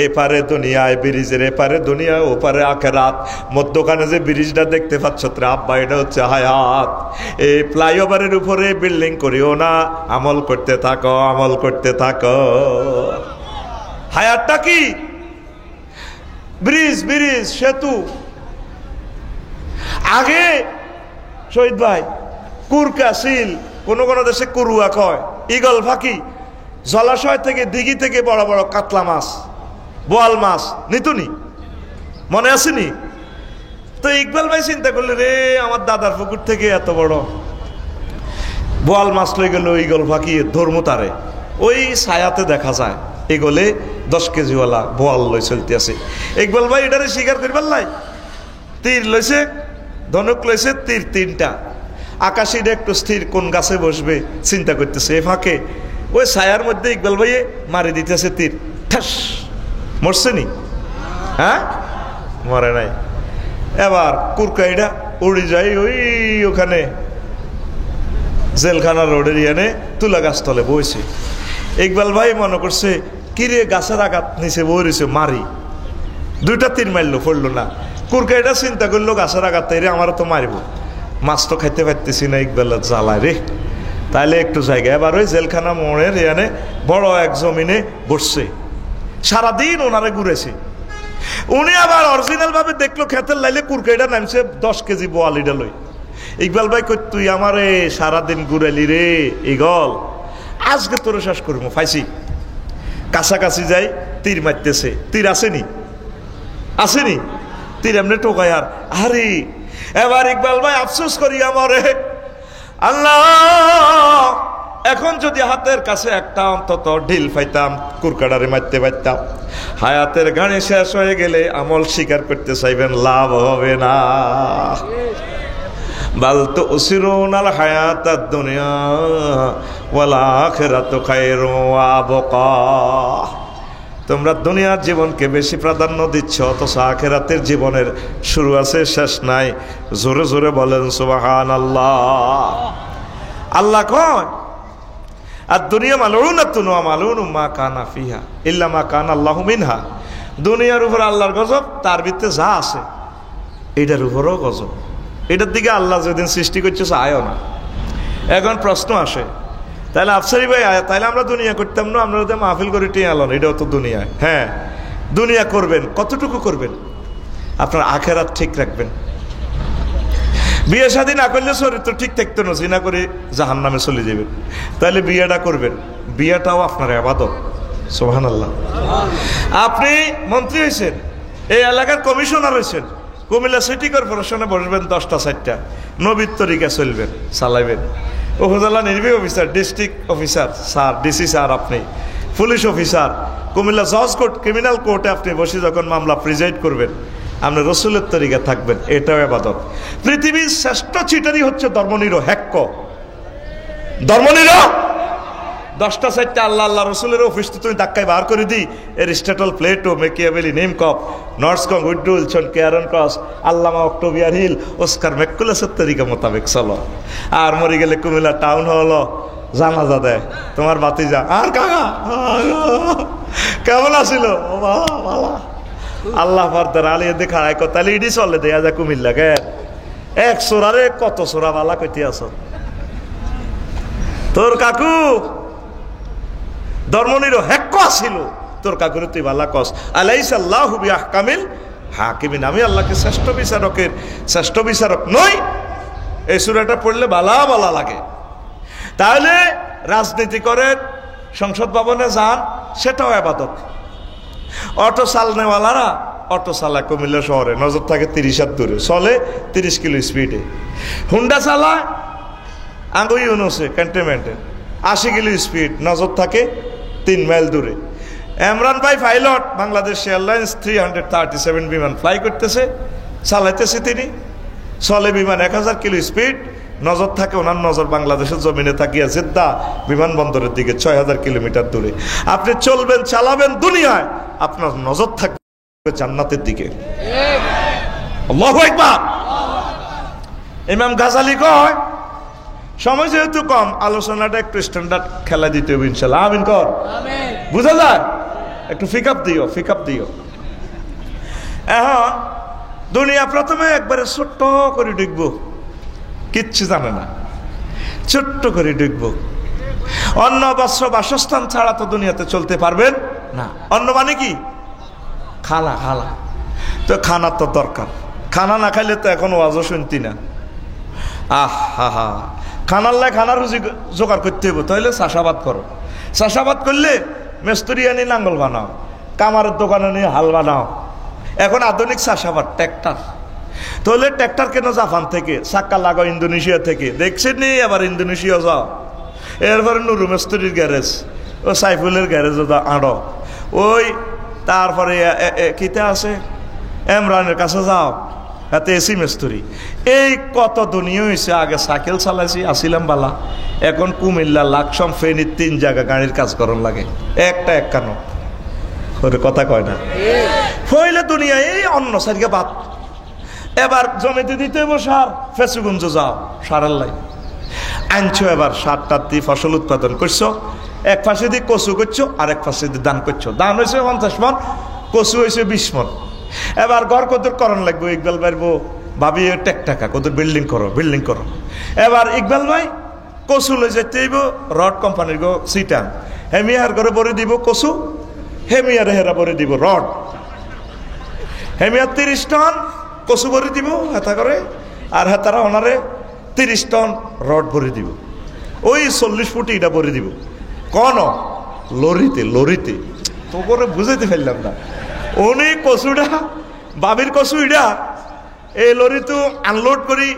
এপারে দুনিয়ায় ব্রিজের এপারে দুনিয়া, ওপারে আখেরাত। মধ্যখানে যে ব্রিজটা দেখতে পাচ্ছ রে আব্বা, এটা হচ্ছে হায়াত। এই ফ্লাইওভারের উপরে বিল্ডিং করিও না, আমল করতে থাকো, আমল করতে থাকো। হায়াতটা কি? ব্রিজ, ব্রিজ, সেতু। আগে শহীদ ভাই কুরকা সিল, কোন কোন দেশে কুরুয়া কয়, ঈগল ফাঁকি, জলাশয় থেকে দিঘি থেকে বড় বড় কাতলা মাছ, বোয়াল মাছ নিতুনি, মনে আসেনি? তো ইকবাল ভাই চিন্তা করলে, রে আমার দাদার পুকুর থেকে এত বড় বোয়াল মাছ লই গেল ঈগল ফাঁকি ধর্ম তারে। ওই ছায়াতে দেখা যায় এগোলে 10 কেজিওয়ালা বোয়াল লই চলতে আছে। ইকবাল ভাই এটারে শিকার করবার লাই, তীর লইছে, ধনুক লইছে, তীর 3টা। আকাশিটা একটু স্থির, কোন গাছে বসবে চিন্তা করতেছে। এ ফাঁকে ওই ছায়ার মধ্যে ইকবাল ভাইয়ে মারি দিতেছে তীর, ঠাস, মরছে নি? হ্যাঁ, মরে নাই। এবার কুরকাইটা উড়ে যায় ওই ওখানে জেলখানা রোডের ইয়ানে তুলা গাছ তলে বইছে। ইকবাল ভাই মনে করছে কিরে গাছের আঘাত নিচে বই রয়েছে, মারি। 2টা তীর মারলো, পড়লো না। কুরকাইটা চিন্তা করলো গাছের আঘাত তাইরে আমারও তো মারিব, মাছ তো খাইতে পারতেছি না, ইকবালের জ্বালায় রে। তাইলে একটু জায়গা, এবার ওই জেলখানা মোড়ের ইয়ানে বড় এক জমিনে বসছে। সারাদিন ওনারে ঘুরেছে। উনি আবার অরিজিনাল ভাবে দেখলো খেতের লাইলে কুরকাইটা নামছে 10 কেজি বোয়ালিটা লই। ইকবাল ভাই কই, তুই আমারে সারাদিন ঘুরাইলি রে ইগল, আজকে তোরে শেষ করবো। ফাইসি কাছাকাছি যাই, তীর মারতেছে। তীর আসেনি, আসেনি, তীর এমনি টোকায়। আর আরে এবার ইকবাল ভাই আফসোস করি, আমারে আল্লাহ, এখন যদি হাতের কাছে একটা অন্তত ঢিল পাইতাম, কুরকাডারে মারতে পারতাম। হায়াতের গাড়ি শেষ হয়ে গেলে আমল স্বীকার করতে চাইবেন, লাভ হবে না। বাল তুসিরুনাল হায়াতাদ দুনিয়া ওয়াল আখিরাতু খায়রুন ওয়া আবকা। তোমরা দুনিয়ার জীবনকে বেশি প্রাধান্য দিচ্ছ, অথচ আখিরাতের জীবনের শুরু আছে, শেষ নাই। জোরে জোরে বলেন সুবহানাল্লাহ। আল্লাহ কয়, আর দুনিয়া মালউনাতুন ওয়া মালউনুম মা কানা ফিহা ইল্লা মা কানা আল্লাহু মিনহা। দুনিয়ার উপর আল্লাহর গজব, তার ভিতরে যা আছে এটার উপরও গজব। এটার দিকে আল্লাহ যেদিন সৃষ্টি করছে আয়ও না। এখন প্রশ্ন আসে, তাহলে আফসারি ভাই তাহলে আমরা দুনিয়া করতাম না, আমরা তো মাহফিল করে টিয়ে আলো, এটাও তো দুনিয়ায়। হ্যাঁ, দুনিয়া করবেন, কতটুকু করবেন? আপনার আখেরাত ঠিক রাখবেন। বিয়ে শাদী না করলে চরিত্র ঠিক থাকতো না, জিনা করে জাহান্নামে চলে যাবেন। তাহলে বিয়েটা করবেন, বিয়েটাও আপনার ইবাদত। সুবহানাল্লাহ। আপনি মন্ত্রী হয়েছেন, এই এলাকার কমিশনার হয়েছেন, কুমিল্লা সিটি কর্পোরেশনে বসবেন 10টা 4টা, নবীর তরিকা চলবেন, চালাইবেন। উপজেলা নির্বাহী officer, district officer sir, DC sir, আপনি পুলিশ অফিসার, কুমিল্লা জজ কোর্ট, ক্রিমিনাল কোর্টে আপনি বসে যখন মামলা প্রিজাইড করবেন, আপনি রসুলের তরিকা থাকবেন, এটাও ইবাদত। পৃথিবীর শ্রেষ্ঠ চিটারি হচ্ছে ধর্মনিরো হ্যাক্ক, ধর্মনিরো। 10টা 4টা আল্লাহ আল্লাহ রসুলের অফিস তুমি ধাক্কায় বার করে দিই। এরিস্টটল, প্লেটো, মেকিয়াভেলি, নেমকপ, নর্সকং, উইড্রো উইলসন, কেয়ারন ক্রস, আল্লামা অক্টোবিয়ার হিল, অস্কার ম্যাকুলাসের তরিকা মোতাবেক চলো। আর মরে গেলে কুমিল্লা টাউন হল জানাজা দেয় তোমার বাতিজা, আর কাকা কেমন আসিল, ভালো আল্লাহ ফারদার আলিয়ে দেখা আয় তাহলে ইডি চলে দেয়া যায় কুমিল্লা। কে এক সোরারে কত সোরা বালা কইতে আস তোর কাকু ধর্মনিরো হ্যাক্ক আসিল, তোর কাকুরে তুই বালা কস। আলাইসা আল্লাহু বিআহকামিল হাকিমিন, আমি আল্লাহকে শ্রেষ্ঠ বিচারকের শ্রেষ্ঠ বিচারক নই, এই সূরাটা পড়লে বালা বালা লাগে। তাহলে রাজনীতি করে সংসদ ভবনে যান, সেটাও ইবাদত। অটো চালনেওয়ালারা অটো চালায় কুমিল্লা শহরে, নজর থাকে 30 হাত দূরে, চলে 30 কিলো স্পিডে। হুন্ডা চালায় আঙ্গু ইউনুসে ক্যান্টনমেন্টে 80 কিলো স্পিড, নজর থাকে 3 মাইল দূরে। ইমরান ভাই পাইলট, বাংলাদেশ এয়ারলাইন্স 337 বিমান ফ্লাই করতেছে, চালাইতেছে তিনি, চলে বিমান 1000 কিলো স্পিড, নজর থাকে ওনার নজর বাংলাদেশের জমিনে থাকিয়া জেদ্দা বিমানবন্দরের দিকে 6000 কিলোমিটার দূরে। আপনি চলবেন, চালাবেন দুনিয়ায়, আপনার নজর থাকবে জান্নাতের দিকে। আল্লাহু আকবার। ইমাম গাজালি কয়, সময় যেহেতু কম, আলোচনাটা একটু স্ট্যান্ডার্ড খেলা দিতে হবে ইনশাআল্লাহ। আমিন কর, বুঝা যায়? একটু ফিকআপ দিও, ফিকআপ দিও। এখন দুনিয়া প্রথমে একবারে ছোট্ট করে ঢুকবো, কিচ্ছু জানে না, ছোট্ট করে ঢুকবো। অন্ন বস্ত্র বাসস্থান ছাড়া তো দুনিয়াতে চলতে পারবেন না। অন্ন মানে কি? খানা। খানা তো খানা তো দরকার, খানা না খাইলে তো এখন ওয়াজও শুনতি না। আহা, খানার লাই খানা রুজি জোগাড় করতে হইব, তাহলে চাষাবাদ করো। চাষাবাদ করলে মেস্তুরি আনি নাঙ্গল বানাও, কামারের দোকানে নিয়ে হাল বানাও। এখন আধুনিক চাষাবাদ ট্র্যাক্টর, তাহলে ট্র্যাক্টর কেন জাপান থেকে, চাক্কা লাগাও ইন্দোনেশিয়া থেকে, দেখছেন নি? আবার ইন্দোনেশিয়া যাও, এরপরে নুরু মেস্তুরির গ্যারেজ, ও সাইফুলের গ্যারেজও আড়ো, ওই তারপরে কিতে আছে এমরানের কাছে যাও, এতে এসি মেস্তুরি। এই কত দুনিয়া হয়েছে। আগে সাইকেল চালাইছি, আসিলাম বালা, এখন কুমিল্লা লাকসম ফেনীর 3 জায়গা গাড়ির কাজ করন লাগে, একটা একানো কথা কয় না। হইলে দুনিয়া এই অন্য সারিকে বাদ। এবার জমিতে দিতে হইব সার, ফেসুগঞ্জ যাও, সারের লাই আনছো। এবার সারটা দিয়ে ফসল উৎপাদন করছো, এক পাশে দিয়ে কচু করছো, আর এক পাশে দিয়ে ধান করছো। ধান হয়েছে 50 মন, কচু হয়েছে 20 মন। এবার ঘর কদর করণ লাগবো। ইকবাল পারবো ভাবি টাকা কদর বিল্ডিং করো, বিল্ডিং করো। এবার ইকবাল ভাই কচু লই যেতে হইব রড কোম্পানির গো সিটান, হেমিয়ার ঘরে ভরে দিব কচু, হেমিয়ার হেরা ভরে দিব রড। হেমিয়ার 30 টন কচু ভরে দিব হেতা করে, আর হেতারা ওনারে 30 টন রড ভরে দিব। ওই 40 ফুটি এটা ভরে দিব কোন লরিতে। লরিতে তো করে বুঝাইতে ফেললাম না। উনি কচুটা বাবির কচু ইডা এই লরি তো আনলোড করি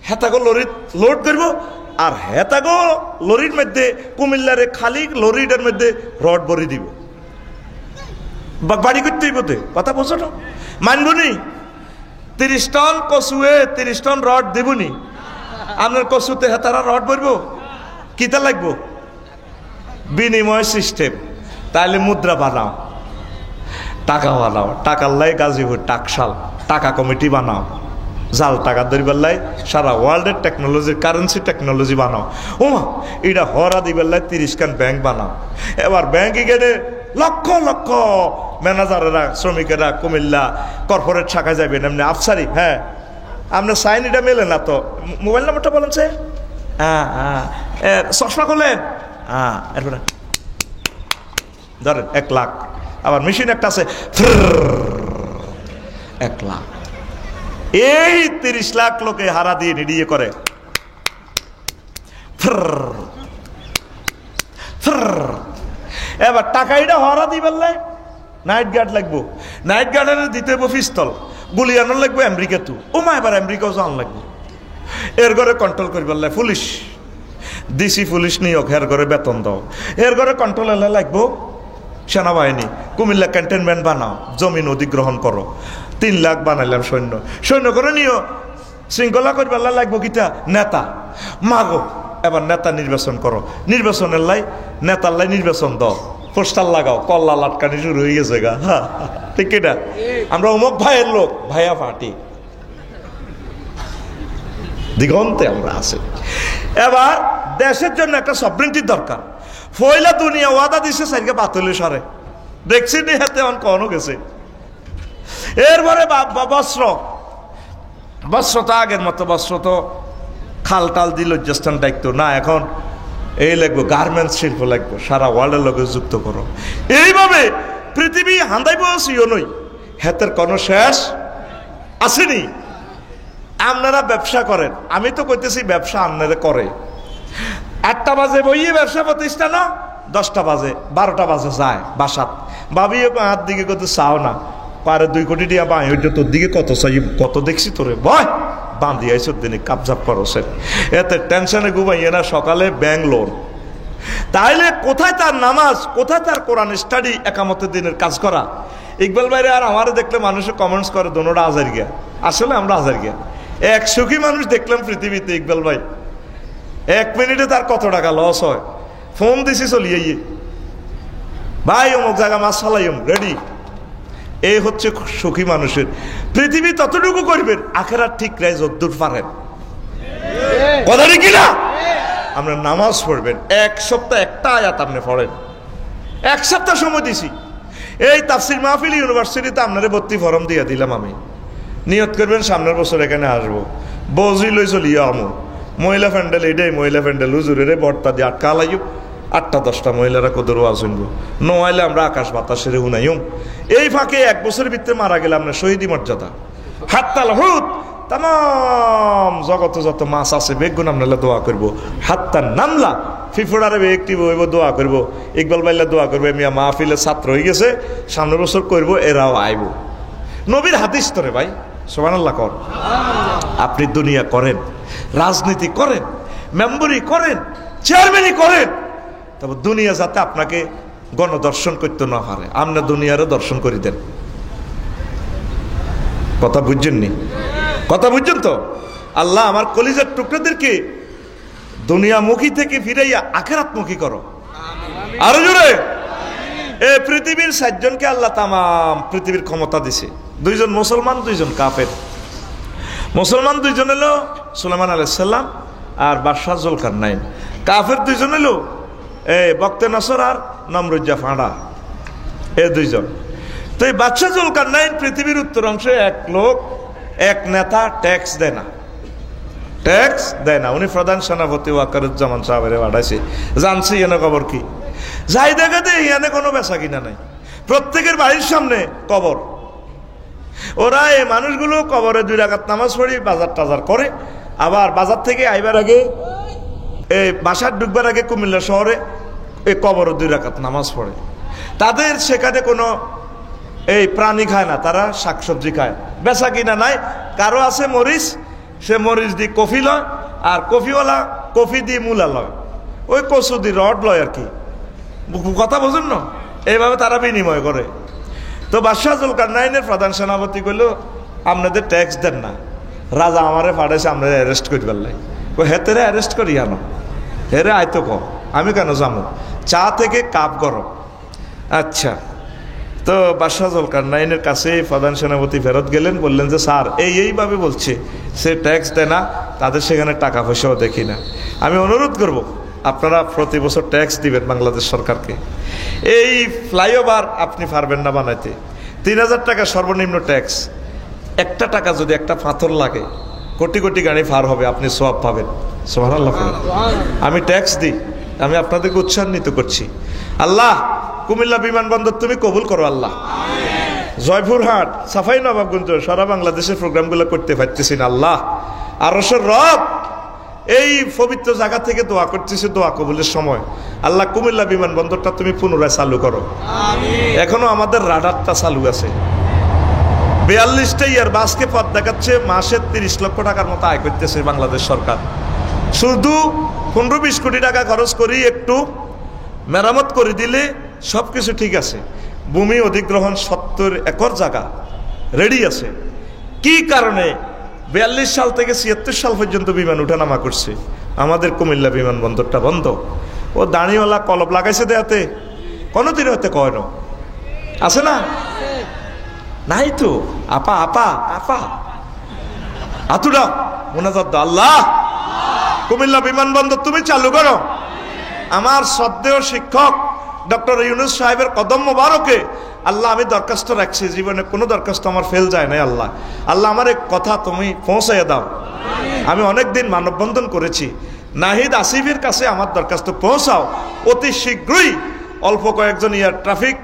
হেতাগো লরিত লোড করব, আর হেতাগো লরির মধ্যে কুমিল্লারে খালি লরিটার মধ্যে রড ভরে দিব। বাড়ি করতে হইব, কথা বলছো না? মানবনি 30 টন কচুয়ে 30 টন রড দেবনি। আপনার কচুতে হেতারা রড ভরবো, কিতা লাগবো? বিনিময় সিস্টেম। তাহলে মুদ্রা বানাও, টাকা বানাও, টাকার লাই গাজীপুর টাকশাল টাকা কমিটি বানাও, জাল টাকা ধরিবার লাই সারা ওয়ার্ল্ডের টেকনোলজির কারেন্সি টেকনোলজি বানাও। ওমা এটা হরা দিবার লাই 30 খান ব্যাংক বানাও। এবার ব্যাংকে গেলে লক্ষ লক্ষ ম্যানেজারেরা শ্রমিকেরা কুমিল্লা কর্পোরেট শাখায় যাবেন এমনি আফসারি। হ্যাঁ আপনার সাইন এটা মেলে না তো, মোবাইল নাম্বারটা বলেন সে, চশমা করলেন, এরপরে ধরেন 1 লাখ। আবার মেশিন একটা আছে 1 লাখ। এই 30 লাখ লোকে হারা দিয়ে নিডিয়ে করে। এবার টাকা এটা হরা দিবার লাই নাইট গার্ড লাগবো, নাইট গার্ডের দিতে হইব পিস্তল, গুলি আনার লাগবো আমেরিকা তো। ও মা এবার আমেরিকাও জান লাগবো। এর ঘরে কন্ট্রোল করবার লাই পুলিশ, ডিসি পুলিশ নিয়োগ, এর ঘরে বেতন দাও। এর ঘরে কন্ট্রোল এলে লাগবো সেনাবাহিনী। কুমিল্লা ক্যান্টনমেন্ট বানাও, জমিন অধিগ্রহণ করো। 3 লাখ বানাইলাম সৈন্য, সৈন্য করে নিও। শৃঙ্খলা করবার লাগবো কিটা নেতা মাগো। এবার নেতা নির্বাচন করো, নির্বাচনের লাই নেতার লাই নির্বাচন দাও, পোস্টার লাগাও, কল্লা লাটকানি শুরু হয়ে গেছে গা। ঠিক কিনা? আমরা অমুক ভাইয়ের লোক, ভাইয়া পার্টি দিগন্তে আমরা আছি। এবার দেশের জন্য একটা সভরেন্টি দরকার। ফয়লা দুনিয়া ওয়াদা দিছে সাইকে বাতলে সারে, দেখছি নি হাতে অন কনো গেছে। এরপরে বস্ত্র, বস্ত্র তো আগের মতো বস্ত্র তো খাল টাল দিল লজ্জাস্থান দায়িত্ব না। এখন এই লাগবো গার্মেন্টস শিল্প লাগবো, সারা ওয়ার্ল্ডের লোকে যুক্ত করো। এইভাবে পৃথিবী হান্দাইব আসিও নই, হাতের কোনো শেষ আসেনি। আপনারা ব্যবসা করেন, আমি তো কইতেছি ব্যবসা আপনারা করে। 8টা বাজে বইয়ে ব্যবসা প্রতিষ্ঠান, 10টা বাজে 12টা বাজে যায় বাসাত, ভাবিও হাত দিকে কত চাও না, পারে 2 কোটি টাকা বাই ওইটা তোর দিকে কত চাই, কত দেখছি তোরে বয় বাঁধি আইসর দিনে কাবজাব করছেন, এতে টেনশনে ঘুমাইয়ে না, সকালে ব্যাঙ্গলোর। তাইলে কোথায় তার নামাজ, কোথায় তার কোরআন স্টাডি, একামতের দিনের কাজ করা? ইকবাল ভাইরে আর আমারে দেখলে মানুষে কমেন্টস করে দোনোটা হাজার গিয়া, আসলে আমরা হাজার গিয়া। এক সুখী মানুষ দেখলাম পৃথিবীতে ইকবাল ভাই, 1 মিনিটে তার কত টাকা লস হয়, ফোন দিছি চলিয়ে ভাই অমুক জায়গা মাছ ফালাইম রেডি। এই হচ্ছে সুখী মানুষের। পৃথিবী ততটুকু করবেন, আখেরাত ঠিক রায় যদ্দূর পারেন, কথা ঠিক কিনা? আমরা নামাজ পড়বেন, 1 সপ্তাহ একটা আয়াত আপনি পড়েন, 1 সপ্তাহ সময় দিছি। এই তাফসির মাহফিল ইউনিভার্সিটিতে আপনারে ভর্তি ফর্ম দিয়ে দিলাম আমি, নিয়ত করবেন সামনের বছর এখানে আসবো, বজি লই চলিয়ে আমো, মহিলা প্যান্ডেল এইটাই মহিলা প্যান্ডেল, হুজুরের বর্তা দিয়ে আটকা লাইব, 8টা 10টা মহিলারা কদর ওয়াজ শুনবো, নইলে আমরা আকাশ বাতাসের হুনাইম। এই ফাঁকে 1 বছরের ভিতরে মারা গেলাম না, শহীদি মর্যাদা। হাত্তাল হুত, তাম জগতে যত মাছ আছে বেগুন আমরা দোয়া করবো, হাত্তার নামলা ফিফোড়ারে একটি বইব দোয়া করবো, ইকবাল বাইলা দোয়া করবো, মিয়া মাহফিলের ছাত্র হয়ে গেছে, সামনের বছর করবো, এরাও আইব। নবীর হাদিস তোরে ভাই, সুবহানাল্লাহ কর। আপনি দুনিয়া করেন, রাজনীতি করেন, মেম্বরি করেন, চেয়ারম্যানই করেন, তবে দুনিয়া যাতে আপনাকে গণদর্শন করতে না পারে, আপনি দুনিয়ারও দর্শন করে দেন। কথা বুঝছেননি? কথা বুঝছেন তো? আল্লাহ আমার কলিজার টুকরাদেরকে দুনিয়ামুখী থেকে ফিরাইয়া আখিরাতমুখী করো। আরো জোরে। এই পৃথিবীর 7 জনকে আল্লাহ তামাম পৃথিবীর ক্ষমতা দিছে, 2 জন মুসলমান 2 জন কাফের। মুসলমান 2 জন হলো সুলাইমান আলাইহিস সালাম আর বাদশাহ জুলকারনাইন। কাফের 2 জন হলো বক্তে নসর আর নমরুজ্জা ফাঁড়া, এই 2 জন। তো এই বাদশাহ জুলকারনাইন পৃথিবীর উত্তর অংশে এক লোক, এক নেতা ট্যাক্স দেয় না, ট্যাক্স দেয় না। উনি প্রধান সেনাপতি ওয়াকারুজ্জামান সাহেবের পাঠাইছে, জানছি এনে খবর কি, যাই দেখাতে এখানে কোনো বেচা কিনা নাই, প্রত্যেকের বাড়ির সামনে কবর। ওরা এই মানুষগুলো কবরে 2 রাকাত নামাজ পড়ি বাজার টাজার করে, আবার বাজার থেকে আইবার আগে এই বাসার ঢুকবার আগে কুমিল্লা শহরে এই কবরে 2 রাকাত নামাজ পড়ে। তাদের সেখানে কোনো এই প্রাণী খায় না, তারা শাকসবজি খায়, বেচা কিনা নাই। কারো আছে মরিচ, সে মরিচ দিয়ে কফি লয়, আর কফিওয়ালা কফি দিয়ে মূলা লয়, ওই কচু দিয়ে রড লয় আর কি, কথা বোঝেন না? এইভাবে তারা বিনিময় করে। তো বাদশাহ জুলকারনাইনের প্রধান সেনাপতি কইল, আপনাদের ট্যাক্স দেন না, রাজা আমারে পাঠাইছে আপনারা অ্যারেস্ট করি পারলাই। ও হেতেরে অ্যারেস্ট করি আনো, হেরে আয়তো কম, আমি কেন যাবো, চা থেকে কাপ গরম। আচ্ছা, তো বাদশাহ জুলকারনাইনের কাছে প্রধান সেনাপতি ফেরত গেলেন, বললেন যে স্যার এইভাবে বলছে, সে ট্যাক্স দেয় না, তাদের সেখানে টাকা পয়সাও দেখি না, আমি অনুরোধ করব আপনারা প্রতি বছর ট্যাক্স দিবেন বাংলাদেশ সরকারকে। এই ফ্লাইওভার আপনি পারবেন না বানাইতে, 3000 টাকা সর্বনিম্ন ট্যাক্স। 1টা টাকা যদি একটা পাথর লাগে, কোটি কোটি গাড়ি পার হবে, আপনি সওয়াব পাবেন। সুবহানাল্লাহ। আমি ট্যাক্স দিই, আমি আপনাদেরকে উৎসাহিত করছি। আল্লাহ কুমিল্লা বিমানবন্দর তুমি কবুল করো আল্লাহ। জয়পুরহাট, সাফাই নবাবগঞ্জ, সারা বাংলাদেশের প্রোগ্রামগুলো করতে পারতেছি না আল্লাহ। আরশের রব এই পবিত্র জায়গা থেকে দোয়া করতেছি, দোয়া কবুলের সময় আল্লাহ কুমিল্লা বিমানবন্দরটা তুমি পুনরায় চালু করো। এখনো আমাদের রাডারটা চালু আছে, 42টা এয়ারবাসকে পথ দেখাচ্ছে, মাসে 30 লক্ষ টাকার মতো আয় করতেছে বাংলাদেশ সরকার। শুধু 15-20 কোটি টাকা খরচ করি একটু মেরামত করে দিলে সবকিছু ঠিক আছে। ভূমি অধিগ্রহণ 70 একর জায়গা রেডি আছে। কি কারণে 42 সাল থেকে 76 সাল পর্যন্ত বিমান উঠানামা করছে, আমাদের কুমিল্লা বিমানবন্দরটা বন্ধ। ও দাঁড়িওয়ালা কলব লাগাইছে দেয়াতে, কোনোদিন হতে কয় না, আছে না? নাই তো। আপা আপা আপা আতুরা মোনাজাত দাও, আল্লাহ কুমিল্লা বিমানবন্দর তুমি চালু করো। আমার শ্রদ্ধেয় শিক্ষক ডক্টর ইউনূস সাহেবের কদম মোবারকে আল্লাহ আমি দরখাস্ত রাখছি, জীবনে কোনো দরখাস্ত আমার ফেল যায় নাই আল্লাহ। আল্লাহ আমার এক কথা তুমি পৌঁছাইয়া দাও। আমি অনেকদিন মানববন্ধন করেছি, নাহিদ আসিফের কাছে আমার দরখাস্ত পৌঁছাও অতি শীঘ্রই। অল্প কয়েকজন এয়ার ট্রাফিক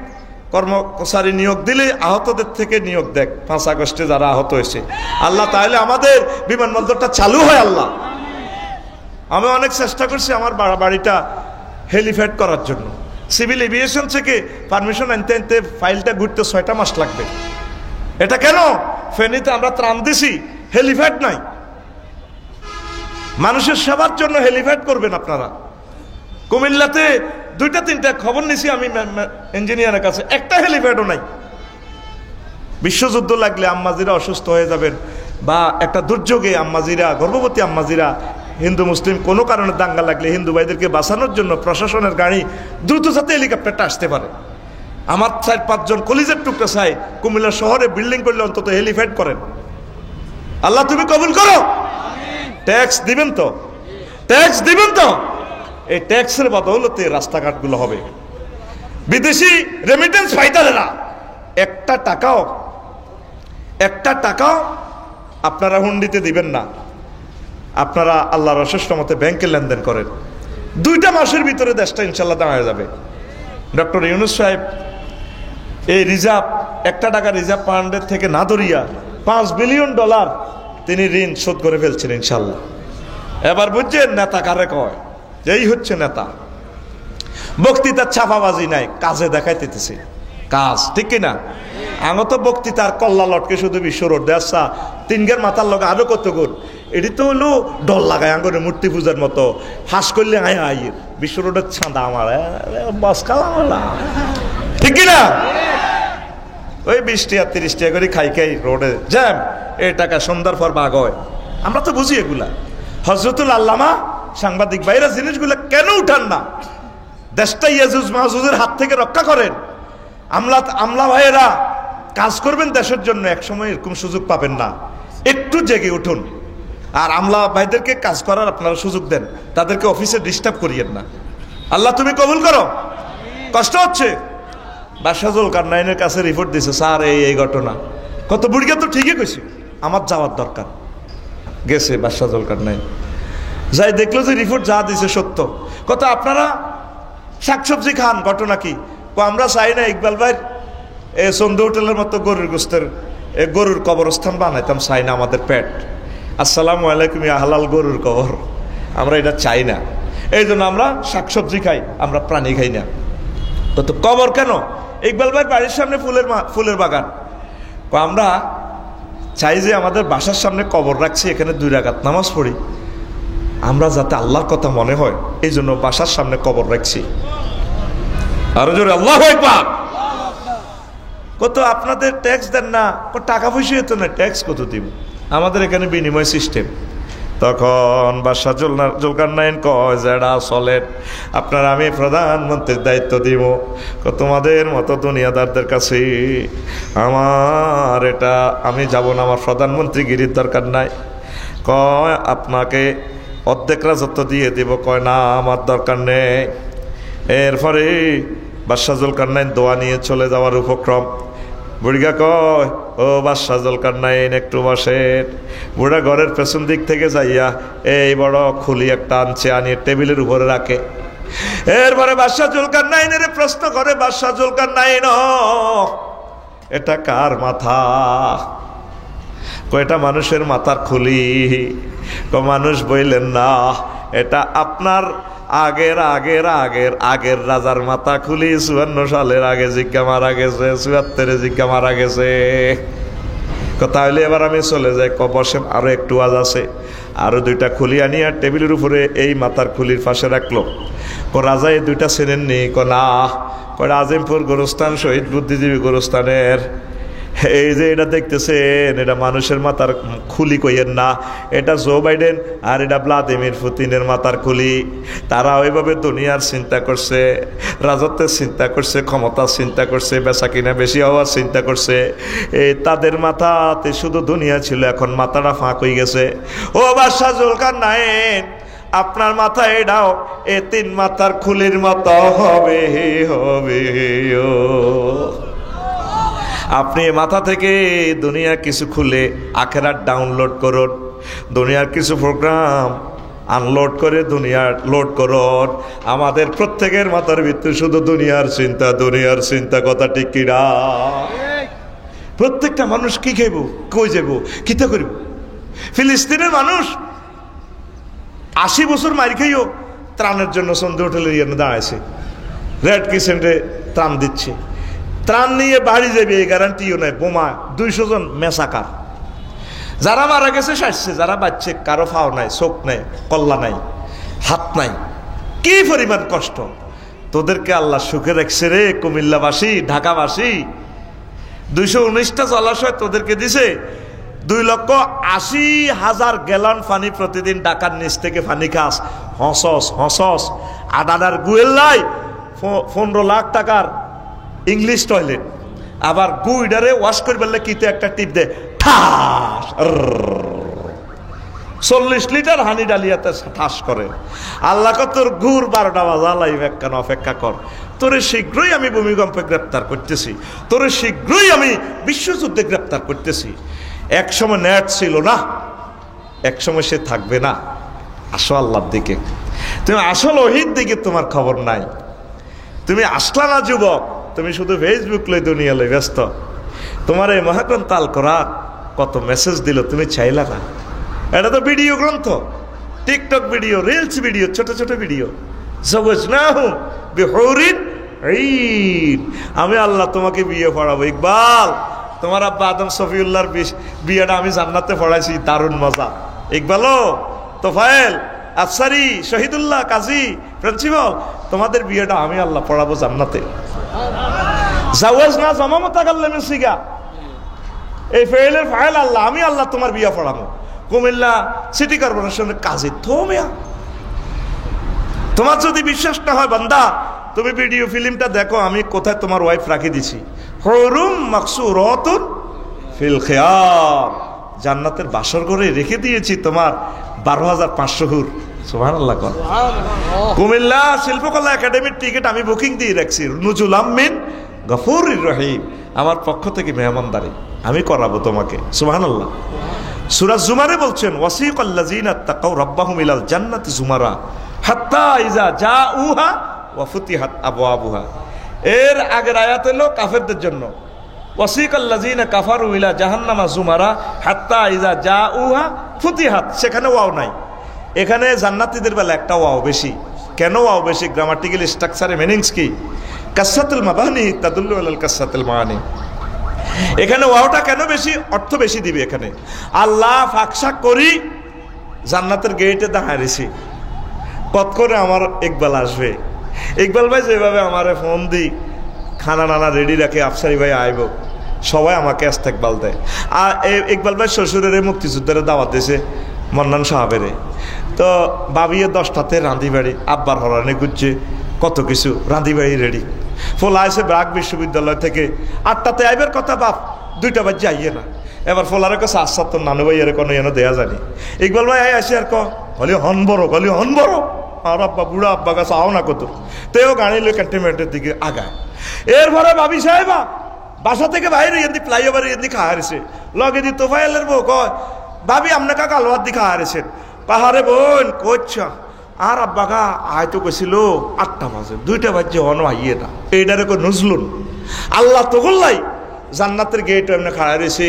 কর্মচারী নিয়োগ দিলে আহতদের থেকে নিয়োগ দেখ 5 আগস্টে যারা আহত হয়েছে আল্লাহ, তাহলে আমাদের বিমানবন্দরটা চালু হয় আল্লাহ। আমি অনেক চেষ্টা করছি আমার বাড়িটা হেলিপ্যাড করার জন্য, সিভিল এভিয়েশন থেকে পারমিশন আনতে আনতে ফাইলটা ঘুরতে 6টা মাস লাগবে। এটা কেন? ফেনীতে আমরা ত্রাণ দিছি, হেলিপ্যাড নাই। মানুষের সেবার জন্য হেলিপ্যাড করবেন আপনারা। কুমিল্লাতে 2-3টা খবর নিছি আমি ইঞ্জিনিয়ারের কাছে, একটা হেলিপ্যাডও নাই। বিশ্বযুদ্ধ লাগলে আম্মাজিরা অসুস্থ হয়ে যাবেন, বা একটা দুর্যোগে আম্মাজিরা, গর্ভবতী আম্মাজিরা, হিন্দু মুসলিম কোনো কারণে দাঙ্গা লাগলে হিন্দু ভাইদেরকে বাঁচানোর জন্য প্রশাসনের গাড়ি দ্রুত যাতে হেলিকপ্টারটা আসতে পারে। আমার 4-5 জন কলিজের টুকরা চাই কুমিল্লা শহরে বিল্ডিং করলে অন্তত হেলিপ্যাড করেন। আল্লাহ তুমি কবুল করো। ট্যাক্স দিবেন তো? ট্যাক্স দিবেন তো? এই ট্যাক্সের বদৌলতে রাস্তাঘাটগুলো হবে। বিদেশি রেমিটেন্স ফাইটারেরা একটা টাকাও আপনারা হুন্ডিতে দিবেন না, আপনারা আল্লাহর অশেষ রহমতে ব্যাংকে লেনদেন করেন। 2টা মাসের ভিতরে দেশটা ইনশাল্লাহ দাঁড়ায় যাবে। ডক্টর ইউনূস সাহেব এই রিজার্ভ, 1 টাকা রিজার্ভ ফান্ডের থেকে না ধরিয়া $5 বিলিয়ন তিনি ঋণ শোধ করে ফেলছেন ইনশাল্লাহ। এবার বুঝছেন নেতা কারে কয়? এই হচ্ছে নেতা। বক্তৃতার ছাপাবাজি নাই, কাজে দেখাইতেছে কাজ, ঠিক কিনা? আঙত বক্তৃতার কল্লা লটকে শুধু বিশ্ব রোড দেশা 3 মাথার লগে আরো কত গুণ। এটি তো হলো ডল লাগায় আঙ্গরে মূর্তি পূজার মতো, হাস করলে বিশ্ব রোডের ছাঁদা আমার বসকাল, ঠিক কিনা? ওই 20 টাকা 30 টাকা করে খাই রোডে জ্যাম, এই টাকা সন্ধ্যার পর বাঘ হয়। আমরা তো বুঝি এগুলা। হজরতুল আল্লামা সাংবাদিক ভাইরা জিনিসগুলো কেন উঠান না? দেশটা ইয়াজুজ মাহুজের হাত থেকে রক্ষা করেন। আমলা ভাইয়েরা কাজ করবেন দেশের জন্য, একসময় এরকম সুযোগ পাবেন না। একটু জেগে উঠুন, আর আমলা ভাইদেরকে কাজ করার আপনারা সুযোগ দেন, তাদেরকে অফিসে ডিস্টার্ব করিয়েন না। আল্লাহ তুমি কবুল করো। কষ্ট হচ্ছে। বাদশাহ জুলকারনাইনের কাছে রিপোর্ট দিছে, স্যার এই ঘটনা। কত বুড়িয়া তো ঠিকই কইছে, আমার যাওয়ার দরকার। গেছে বাদশাহ জুলকারনাইন, যাই দেখলো যে রিপোর্ট যা দিছে সত্য। কত আপনারা শাকসবজি খান, ঘটনা কি? আমরা চাই না ইকবাল ভাই চন্দ্র হোটেলের মতো গরুর গোস্তের গরুর কবরস্থান বানাইতাম, চাই না আমাদের পেট। আসসালামু আলাইকুম ইয়া হালাল গরুর কবর, আমরা এটা চাই না। এই জন্য আমরা শাকসবজি খাই, আমরা প্রাণী খাই না। তো কবর কেন? ইকবাল ভাই বাড়ির সামনে ফুলের বাগান, আমরা চাই যে আমাদের বাসার সামনে কবর রাখছি, এখানে 2 রাকাত নামাজ পড়ি, আমরা যাতে আল্লাহর কথা মনে হয়, এই জন্য বাসার সামনে কবর রাখছি। আরো জোরে আল্লাহু আকবার। কত আপনাদের ট্যাক্স দেন না, টাকা পয়সা তো না, ট্যাক্স কত দিব? আমাদের এখানে বিনিময় সিস্টেম। তখন বাদশাহ জুলকারনাইন কয়, যারা চলেন আপনারা, আমি প্রধানমন্ত্রীর দায়িত্ব দিব। তোমাদের মতো দুনিয়াদারদের কাছে আমার এটা আমি যাব না, আমার প্রধানমন্ত্রীগিরির দরকার নাই। কয় আপনাকে অর্ধেক রাজত্ব দিয়ে দিব। কয় না, আমার দরকার নেই। এরপরে বাদশাহ জুলকারনাইন দোয়া নিয়ে চলে যাওয়ার উপক্রম। বুড়িগা কয়, ও বাদশাহ জুলকারনাইন একটু বসেন। বুড়া ঘরের পেছন দিক থেকে যাইয়া এই বড় খুলি একটা আনছে, আনিয়ে টেবিলের উপরে রাখে। এরপরে বাদশাহ জুলকারনাইনের প্রশ্ন করে, বাদশাহ জুলকারনাইন এটা কার মাথা? কয়টা মানুষের মাথার খুলি। মানুষ বললেন না, এটা আপনার আগের রাজার মাথা খুলি। 54 সালের আগে জিজ্ঞা মারা গেছে, 74-এ জিজ্ঞা মারা গেছে। কথা হইলে এবার আমি চলে যাই। বসেন, আরো একটু আজ আছে। আরো 2টা খুলি আনিয়া টেবিলের উপরে এই মাথার খুলির পাশে রাখলো। রাজা এই 2টা চেনেননি? না। আজিমপুর গোরস্থান, শহীদ বুদ্ধিজীবী গোরস্থানের এই যে এটা দেখতেছেন, এটা মানুষের মাথার খুলি কইয়েন না, এটা জো বাইডেন আর এটা ভ্লাদিমির পুতিনের মাথার খুলি। তারা ওইভাবে দুনিয়ার চিন্তা করছে, রাজত্বের চিন্তা করছে, ক্ষমতার চিন্তা করছে, বেচা কিনা বেশি হওয়ার চিন্তা করছে। এই তাদের মাথাতে শুধু দুনিয়া ছিল, এখন মাথাটা ফাঁক হয়ে গেছে। ও বাদশাহ জুলকারনাইন, আপনার মাথা এটাও এ 3 মাথার খুলির মতো হবে। আপনি মাথা থেকে দুনিয়া কিছু খুলে আখেরাত ডাউনলোড করুন। দুনিয়ার কিছু প্রোগ্রাম আনলোড করে দুনিয়া লোড করো। আমাদের প্রত্যেকের মাথার ভিতরে শুধু দুনিয়ার চিন্তা, কথা ঠিক কিনা? প্রত্যেকটা মানুষ কি খাইব, কই যাব, কিতা করিব? ফিলিস্তিনের মানুষ 80 বছর মারি খাইও ত্রাণের জন্য সন্ধে হোটেলের জন্য দাঁড়াইছে, রেড ক্রিসেন্টে ত্রাণ দিচ্ছে, ত্রাণ নিয়ে বাড়ি যাবে এই গ্যারান্টিও নাই। বোমা 200 জন মেসাকার, যারা মারা গেছে সাজছে, যারা বাচ্চে কারো ফাও নাই, চোখ নাই, কল্লা নাই, হাত নাই। কি পরিমাণ কষ্ট! তোদেরকে আল্লাহ সুখে রাখছে রে কুমিল্লাবাসী, ঢাকাবাসী। 219টা জলাশয় তোদেরকে দিছে, 2,80,000 গ্যালন পানি প্রতিদিন ঢাকার নিচ থেকে পানি খাস। হসস আডাডার গুয়েল্লাই 15 লাখ টাকার ইংলিশ টয়লেট, আবার গুইডারে ওয়াশ করে বললে কিতে একটা টিপ দে, ঠাস 40 লিটার হানি ডালিয়াতে ঠাস করে। আল্লাহ তোর গুড় 12টা বাজালাই অপেক্ষা কর, তোরে শীঘ্রই আমি ভূমিকম্পে গ্রেপ্তার করতেছি, তোরে শীঘ্রই আমি বিশ্বযুদ্ধে গ্রেপ্তার করতেছি। একসময় নেট ছিল না, একসময় সে থাকবে না। আসো আল্লাহর দিকে, তুমি আসল ওহির দিকে তোমার খবর নাই। তুমি আসলা না যুবক, তুমি শুধু ফেসবুক লই দুনিয়া লই ব্যস্ত। তোমার এই মহাগ্রন্থ আল কোরআন কত মেসেজ দিল, তুমি চাইলা না। এটা তো ভিডিও গ্রন্থ, টিকটক ভিডিও, রিলস ভিডিও, ছোট ছোট ভিডিও। আমি আল্লাহ তোমাকে বিয়ে পড়াবো। ইকবাল, তোমার আব্বা আদম সফিউল্লাহর বিয়েটা আমি জান্নাতে পড়াইছি, দারুণ মজা। ইকবালও, তোফায়েল, আফসারি, শহীদুল্লাহ, কাজী, প্রিন্সিপাল, তোমাদের বিয়েটা আমি আল্লাহ পড়াবো জান্নাতে। জাওয়াজনা জামামতা গাল্লামে সিগা, এই ফেইলের ফাইল আল্লাহ, আমি আল্লাহ তোমার বিয়ে পড়াবো। কুমিল্লা সিটি কর্পোরেশনের কাজে থমিয়া। তোমার যদি বিশ্বাস না হয় বান্দা, তুমি ভিডিও ফিল্মটা দেখো, আমি কোথায় তোমার ওয়াইফ রাখি দিছি। হুরুম মাকসুরাতুন ফিল খিয়াম, জান্নাতের বাসর ঘরে রেখে দিয়েছি তোমার 12,500 হুর। সুবহানাল্লাহ। কুমিল্লা শিল্পকলা একাডেমির টিকিট আমি বুকিং দিয়ে রাখছি, নুজুলাম মিন গফুরির রহিম, আমার পক্ষ থেকে মেহমানদারি আমি করাবো তোমাকে। সুবহানাল্লাহ। সূরা জুমারে বলছেন, ওয়াসিকাল্লাযিনা তাকাউ রাব্বাহুম ইলাল জান্নাতি জুমারা হাত্তা ইযা জাউহা ওয়া ফুতিহাত আবওয়াবুহা। এর আগের আয়াত হলো কাফেরদের জন্য, ওয়াসিকাল্লাযিনা কাফারু ইলা জাহান্নামা জুমারা হাত্তা ইযা জাউহা ফুতিহাত, সেখানে ওয়াও নাই। এখানে জান্নাতীদের বেলা একটা ওয়াও বেশি। কেন ওয়াও বেশি? গ্রামাটিক্যাল স্ট্রাকচারে মিনিংস কি? কাসসাতুল মাবানি তাদুল্লু আলাল কাসসাতুল মাআনি। এখানে ওয়াওটা কেন বেশি? অর্থ বেশি দিবে এখানে। আল্লাহ ফাকশা করি জান্নাতের গেটে দাঁড়িয়েছি, কত করে আমার ইকবাল আসবে। ইকবাল ভাই যেভাবে আমারে ফোন দিই, খানা নানা রেডি রাখে, আফসারি ভাই আইব, সবাই আমাকে ইস্তেকবাল দেয়। আর ইকবাল ভাই শ্বশুরের মুক্তিযুদ্ধের দাওয়াত দিয়েছে মন্নান সাহাবেরে, তো বাবিয়ে 10টাতে রাঁধি বাড়ি, আব্বার হরানি গুজছে, কত কিছু রাঁধি বাড়ি রেডি। ফোলা আসে ব্রাক বিশ্ববিদ্যালয় থেকে 8টাতে আইবার কথা, বাপ 2টা বাজে আইয়ে না। এবার ফোলারে কাছে আশ্বাস তোর নানু ভাই এর কোনো এনে দেয়া জানি। ইকবাল ভাই আসে আর কলি হন বড়, আর আব্বা বুড়া আব্বা কাছে আও না কত, তেও গাড়ি লো ক্যান্টনমেন্টের দিকে আগায়। এরপরে ভাবি সাহেবা বাসা থেকে বাইরে এদি ফ্লাইওভারে এদি খাওয়া হারিছে, লগে দি তোফায়েলের বউ কয়, ভাবি আপনার কাকা আলোয়ার দি খাওয়া হারিছেন। পাহাড়ে বোন কোচ্ছা, আর আব্বা কা আয়তো কইছিল 8টা বাজে, 2টা বাজে হন আইয়ে না। এইটারে কো নজলুন। আল্লাহ তো বললাই জান্নাতের গেট এমনি খাড়া রয়েছে,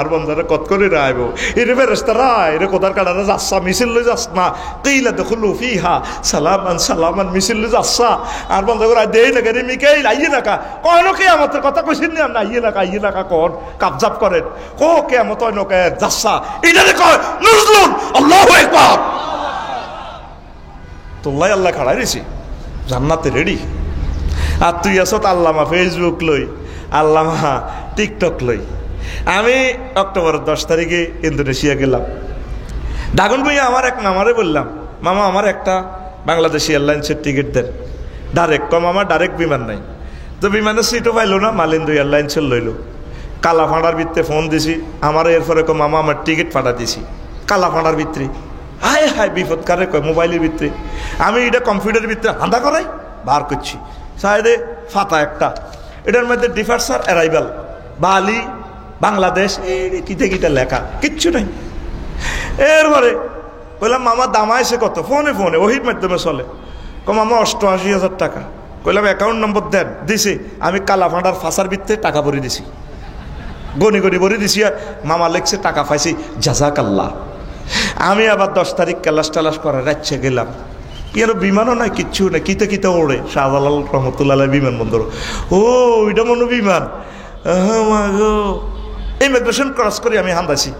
আর বন্ধারে কত করে রাইব, এরে বেরেস্তারা এরে কোথার কাটারে যাচ্ছা, মিছিল লই যাস না, কেইলা দেখলো ফিহা সালামান মিছিল লই যাচ্ছা, আর বন্ধ করে দেই না রে মিকাইল আইয়ে না কা, কয়নো কে আমাদের কথা কইছেন না, আমরা আইয়ে না কা কন কাবজাব করেন, কো কে মত নকে যাচ্ছা, এটারে কয় নজলুন। আল্লাহু আকবার। তোল্লাই আল্লাহ খাড়াই রয়েছে জান্নাতে রেডি, আর তুই আসত আল্লামা ফেসবুক লই, আল্লামা টিকটক লই। আমি অক্টোবরের 10 তারিখে ইন্দোনেশিয়া গেলাম। ডাগুন ভাইয়া আমার এক মামারে বললাম, মামা আমার একটা বাংলাদেশি এয়ারলাইন্সের টিকিট দেন ডাইরেক্ট। কম আমার ডাইরেক্ট বিমান নাই, তো বিমানের সিটও পাইলো না, মালিন্দু এয়ারলাইন্সের লইল। কালাফাঁড়ার ভিতরে ফোন দিছি, আমার এরপরে কো মামা আমার টিকিট পাঠা দিছি কালাফাঁড়ার ভিতরে। হায় হায় বিপদ কারে কয় মোবাইলের ভিতরে। আমি এটা কম্পিউটারের ভিতরে হাঁদা করাই বার করছি, সাইডে ফাতা একটা, এটার মধ্যে ডিপার্চার অ্যারাইভাল বালি বাংলাদেশ, এই কিতে কিটা লেখা, কিচ্ছু নাই। এরপরে কইলাম মামা দামাইছে কত? ফোনে ফোনে ওহির মাধ্যমে চলে। মামা 88,000 টাকা। কইলাম অ্যাকাউন্ট নম্বর দেন। দিছি। আমি কালা ভাঁড়ার ফাঁসার ভিত্তে টাকা ভরে দিছি, গনি গনি ভরে দিছি। আর মামা লেখছে টাকা পাইছি, জাযাকাল্লাহ। আমি আবার 10 তারিখ ক্যালাস টালাস করে রাজ্যে গেলাম। কি আর বিমানও নাই, কিচ্ছু নাই, কিতে কিতে ওড়ে শাহজালাল রহমতুল্লাহ বিমানবন্দর। ও ওইটা মনে বিমান। গো ইমিগ্রেশন ক্রস করে আমি হান্দাছি,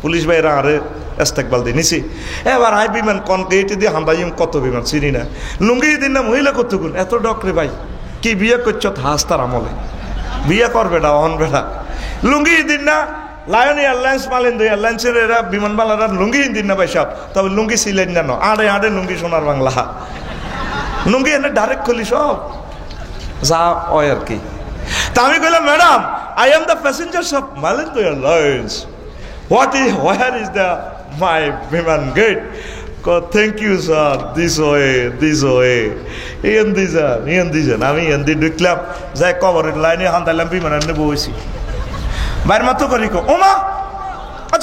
পুলিশ ভাইরা আরে ইস্তেকবাল দিয়ে নিছি। এবার আই বিমান কন গেটে দিয়ে হান্দাইম কত বিমান চিনি না। লুঙ্গি দিন না মহিলা কতগুণ এত ডকরে ভাই। কি বিয়ে করছ হাস্তার আমলে? বিয়ে কর বেটা, অন বেটা। লুঙ্গি দিন না লায়ন এয়ারলাইন্স মালিন্দু এয়ারলাইন্সের এরা বিমানবালারা লুঙ্গি দিন না ভাই সব। তবে লুঙ্গি ছিলেন না, আড়ে আড়ে লুঙ্গি সোনার বাংলা লুঙ্গি এনে ডাইরেক্ট খুলি সব যা হয় আর কি। তা আমি কইলাম madam I am the passengers of Malindo airlines, where is the my বিমান gate? Thank you sir, this way ইয়ান দিছেন। আমি ইয়ান দিয়ে ঢুকলাম, যাই কবরের লাইনে হান্দাইলাম, বিমান এনে বসেছি। বাইর মাত্র করি কো ওমা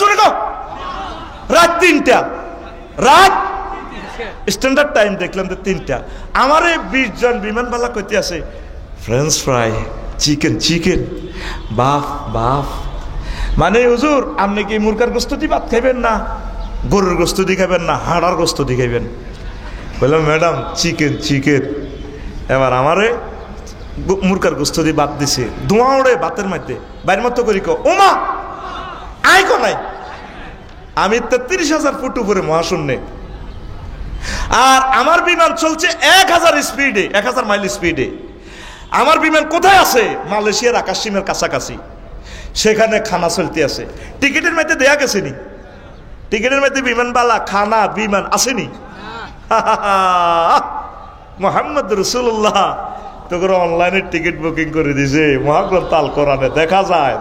চলে গো রাত 3টা, রাত স্ট্যান্ডার্ড টাইম দেখলাম তো 3টা। আমার 20 জন বিমানবালা কইতে আছে ফ্রেঞ্চ ফ্রাই, চিকেন। বাফ বাফ মানে হুজুর আপনি কি মুরগার গোস্ত দিয়ে ভাত খাইবেন না গরুর গোস্ত দিয়ে খাইবেন না হাড়ার গোস্ত দিয়ে খাইবেন? বললাম ম্যাডাম চিকেন। এবার আমারে মুরগার গোস্ত দিয়ে ভাত দিছে, ধোঁয়া ওড়ে ভাতের মধ্যে। বাইর মতো করি কো ওমা আই কো নাই। আমি 33,000 ফুট উপরে মহাশূন্যে, আর আমার বিমান চলছে 1000 মাইল স্পিডে। আমার বিমান কোথায় আছে? মালয়েশিয়ার আকাশ সীমার কাছাকাছি। সেখানে খানা চলতে আছে। টিকিটের মধ্যে দেয়া গেছে নি? টিকিটের মধ্যে বিমানবালা খানা বিমান আসেনি? মোহাম্মদ রাসূলুল্লাহ তো করে অনলাইনে টিকিট বুকিং করে দিছে। মহাগ্রন্থ আল কোরআনে দেখা যায়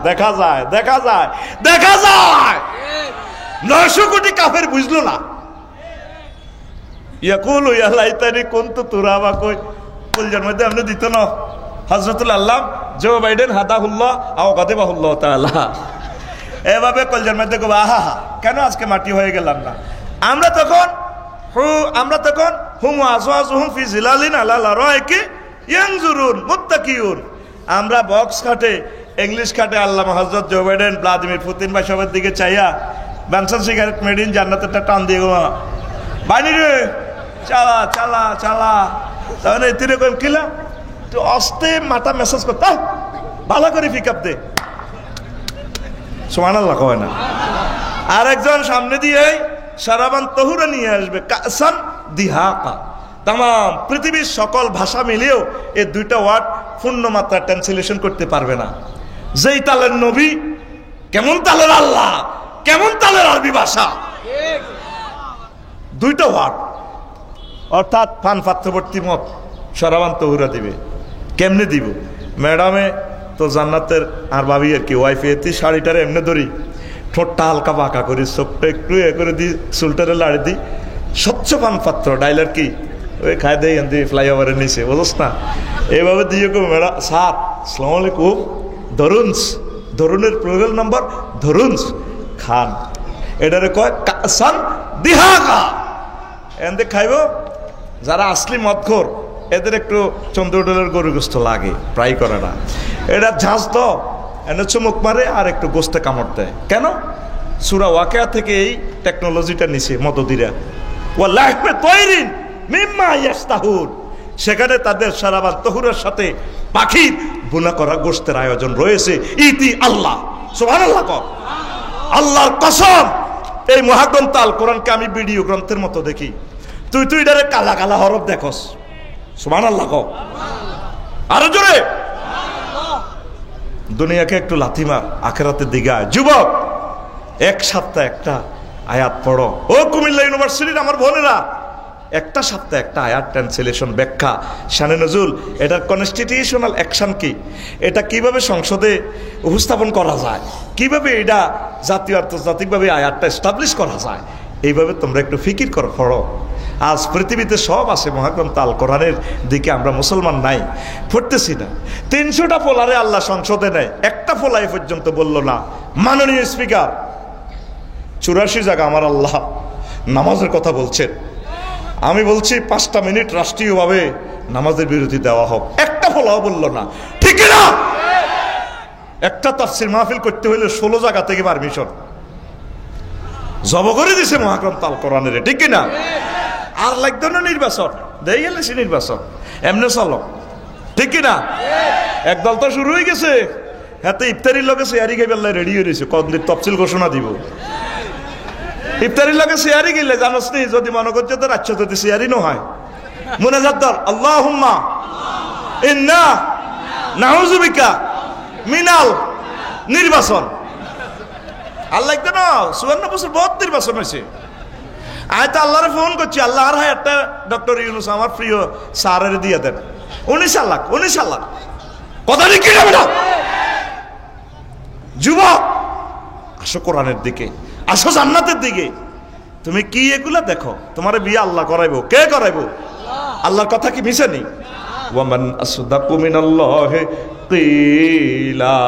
900 কোটি কাফের বুঝলো না। ইয়াকুলু ইয়া লাইতানি কুনতু তুরাবা, কই কলজার মধ্যে আপনি দিত না হযরতুল আল্লাহ জো বাইডেন হাদাহুল্লাহ আও গাদিবাহুল্লাহ তাআলা। এভাবে কলজার মধ্যে কো আহা কেন আজকে মাটি হয়ে গেলাম না। আমরা তখন হুম আজওয়াজুহুম ফি জিলালিন আলা লারাইকি ইয়ানজুরুন মুত্তাকিউন। আমরা বক্স খাটে ইংলিশ খাটে আল্লামা হযরত জো বাইডেন ভ্লাদিমির পুতিন ভাই সবার দিকে চাইয়া বানসান সিগারেট মেড ইন জান্নাতেরটা টান দিয়ে গো বানি রে চালা তাহলে এতিরে কইম কিলা তো অস্তে মাথা মেসেজ করতে ভালো করে পিক আপ দে সুবহানাল্লাহ কয় না। আর একজন সামনে দিয়ে সারাবান তহুরা নিয়ে আসবে কাসান দিহাকা। তাম পৃথিবীর সকল ভাষা মিলিয়েও এই 2টা ওয়ার্ড পূর্ণ মাত্রা ট্রান্সলেশন করতে পারবে না। যেই তালের নবী, কেমন তালের আল্লাহ, কেমন তালের আরবি ভাষা, 2টা ওয়ার্ড। অর্থাৎ পান পাত্রবর্তী মত সারাবান তহুরা দিবে। কেমনে দিব? ম্যাডামে তো জান্নাতের আর ভাবি আর কি ওয়াইফে এতে শাড়িটারে এমনি ধরি, ঠোঁটটা হালকা বাঁকা করি, চোখটা একটু এ করে দিই, চুলটারে লাড়ি দিই, স্বচ্ছ পান পাত্র ডাইলার কি ওই খাই দেয় এন দিয়ে ফ্লাইওভারের নিচে বুঝস না, এইভাবে দিয়ে গো ম্যাডাম স্যার আসসালামু আলাইকুম ধরুনের প্লুরাল নাম্বার ধরুনস খান, এটারে কয় কাসান দিহাকা। এনদে খাইব যারা আসলি মদখোর এদের একটু চন্দ্রডোলের গরু গোস্ত লাগে, প্রায় করে না। এটা ঝাঁজ তো এনে চুমুক মারে আর একটু গোস্তে কামড় দেয়। কেন? সূরা ওয়াকিয়া থেকে এই টেকনোলজিটা নিছে মদদিরা। ওয়াল্লাহি তাইরিন মিম্মা ইয়াস্তাহুর, সেখানে তাদের সারাবান তহুরের সাথে পাখির বুনা করা গোস্তের আয়োজন রয়েছে। ইতি আল্লাহ সুবহানাল্লাহ কর, আল্লাহর কসম এই মহাগ্রন্থ আল কোরআনকে আমি ভিডিও গ্রন্থের মতো দেখি। তুই এটারে কালা কালা হরফ দেখস, সুবহানাল্লাহ কর আরো জোরে। দুনিয়াকে একটু লাথি মার, আখিরাতের দিকে আয়। যুবক, এক সপ্তাহে একটা আয়াত পড়ো। ও কুমিল্লা ইউনিভার্সিটির আমার বোনেরা, একটা সপ্তাহে একটা আয়াত ট্রান্সলেশন, ব্যাখ্যা, শানে নজুল, এটার কনস্টিটিউশনাল অ্যাকশন কি, এটা কিভাবে সংসদে উপস্থাপন করা যায়, কিভাবে এটা জাতীয় আন্তর্জাতিকভাবে আয়াতটা এস্টাবলিশ করা যায়, এইভাবে তোমরা একটু ফিকির করো, পড়ো। আজ পৃথিবীতে সব আছে, মহাগ্রন্থ আল কোরআনের দিকে আমরা মুসলমান নাই, পড়তেছি না। 300টা পোলারে আল্লাহ সংসদে নেয়, একটা পোলাই পর্যন্ত বলল না মাননীয় স্পিকার 84 জায়গা আমার আল্লাহ নামাজের কথা বলছেন। আমি বলছি 5টা মিনিট রাষ্ট্রীয়ভাবে নামাজের বিরতি দেওয়া হোক। একটা ফলাও বললো না, ঠিক না? একটা তাফসীর মাহফিল করতে হইলে 16 জায়গা থেকে পারমিশন জব করে দিছে মহাগ্রন্থ আল কোরআনের, ঠিক না? আর লাগতো না নির্বাচন, দেই গেলে সে নির্বাচন এমনি চলো, ঠিক না? একদল তো শুরু হয়ে গেছে, হাতে ইফতারির লগে শেয়ারি খাই বেলায় রেডি হয়ে রয়েছে, কদিন তফসিল ঘোষণা দিব। ইফতারির লগে শেয়ারি গেলে জানোস নি, যদি মনে করছে তো রাজ্য যদি শেয়ারি ন হয় মুনাজাত দল আল্লাহুম্মা ইন্না নাউযু বিকা মিনাল নির্বাচন। আল্লাহ কেন 54 বছর বহুত নির্বাচন হয়েছে। আমি তো আল্লাহরে ফোন করছি, আল্লাহ আর হয় একটা ডক্টর ইউনূস আমার প্রিয় স্যারের দিয়ে দেন 19 লাখ কথা কি যাবে না? যুবক আসো কোরআনের দিকে, আসো জান্নাতের দিকে। তুমি কি এগুলা দেখো? তোমার বিয়ে আল্লাহ করাইবো, কে করাইবো? আল্লাহর কথা কি মিছে নেই? ওয়ামান আসদাকু মিনাল্লাহি কিলা।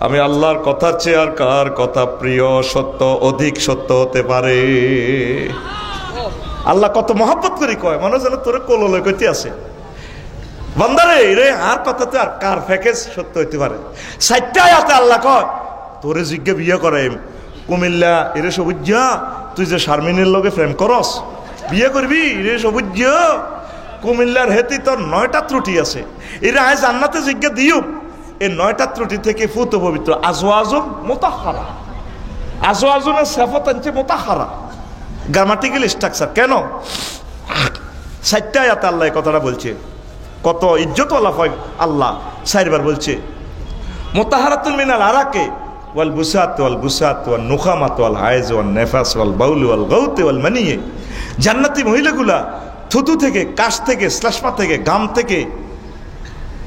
আমি আল্লাহর কথা চেয়ে আর কার কথা প্রিয়, সত্য, অধিক সত্য হতে পারে? আল্লাহ কত মহব্বত করি কয়, মনে যেন তোরে কোললে কইতে আছে। বান্দারে রে আর কথাতে আর কার প্যাকেজ সত্য হইতে পারে? 4টা আয়াতে আল্লাহ কয় তোরে জিজ্ঞে বিয়ে করে কুমিল্লা এরে সবুজ, তুই যে শারমিনের লগে প্রেম করস, বিয়ে করবি রে সবুজ, কুমিল্লার হেতি তোর 9টা ত্রুটি আছে, এরা আজ জান্নাতে জিজ্ঞা দিও। এই 9টা ত্রুটি থেকে ফুত পবিত্র। আজওয়াজুন মুতাহহারা, আজওয়াজুনের সিফাত আনছে মুতাহহারা, গ্রামাটিক্যাল স্ট্রাকচার। কেন 4টা আয়াতে আল্লাহ এই কথাটা বলছে? কত ইজ্জতওয়ালা হয় আল্লাহ 4বার বলছে মুতাহহারাতুন মিনাল আরাকে ওয়াল বুসাত ওয়াল বুসাত ওয়ান নুখামাত ওয়াল হায়জ ওয়ান নেফাস ওয়াল বাউল ওয়াল গাউত ওয়াল মানিয়ে। জান্নাতি মহিলাগুলা থুতু থেকে, কাশ থেকে, শ্লেষ্মা থেকে, গাম থেকে,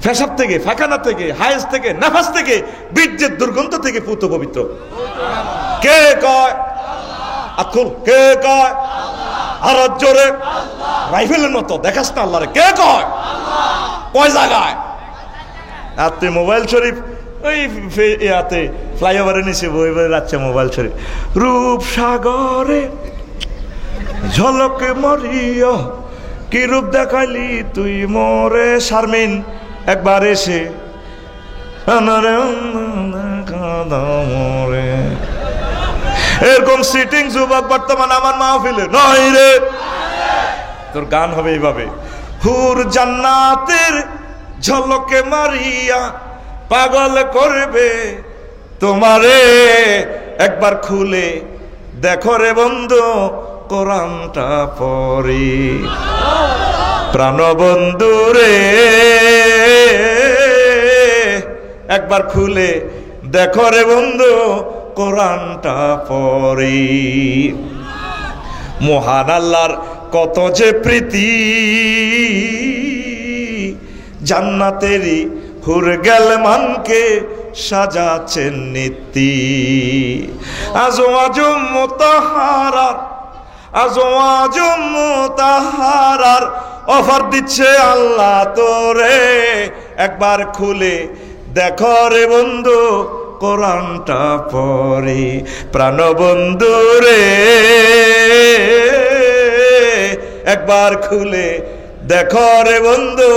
পেশাব থেকে, ফাখানা থেকে, হায়েজ থেকে, নাফাস থেকে, বীর্যের দুর্গন্ধ থেকে পুত পবিত্র। কে কয়? আকুল কে কয়? আর জোরে রাইফেলের মতো দেখাস না আল্লাহরে, কে কয়? কয় জায়গায়? আর তুই মোবাইল শরীফ ওই ইয়াতে ফ্লাইওভারে নিচে বই বই রাখছে মোবাইল শরীফ। রূপ সাগরে ঝলকে মরিয়া কি রূপ দেখাইলি তুই মোরে শারমিন, একবার এসে এরকম সিটিং যুবক বর্তমান আমার মাহফিলে নয় রে। তোর গান হবে এইভাবে, হুর জান্নাতের ঝলকে মারিয়া পাগল করবে তোমারে, একবার খুলে দেখো রে বন্ধু কোরআনটা পড়ি। প্রাণবন্ধু রে একবার খুলে দেখো রে বন্ধু কোরআনটা পড়ি। মহান আল্লাহর কত যে প্রীতি, জান্নাতেরই হুর গেলমানকে সাজাচ্ছেন নীতি। আজওয়াজুম মুতাহহারার, আজওয়াজুম মুতাহহারার অফার দিচ্ছে আল্লাহ তোরে, একবার খুলে দেখো রে বন্ধু কোরআনটা পড়ি। প্রাণবন্ধু রে একবার খুলে দেখো রে বন্ধু।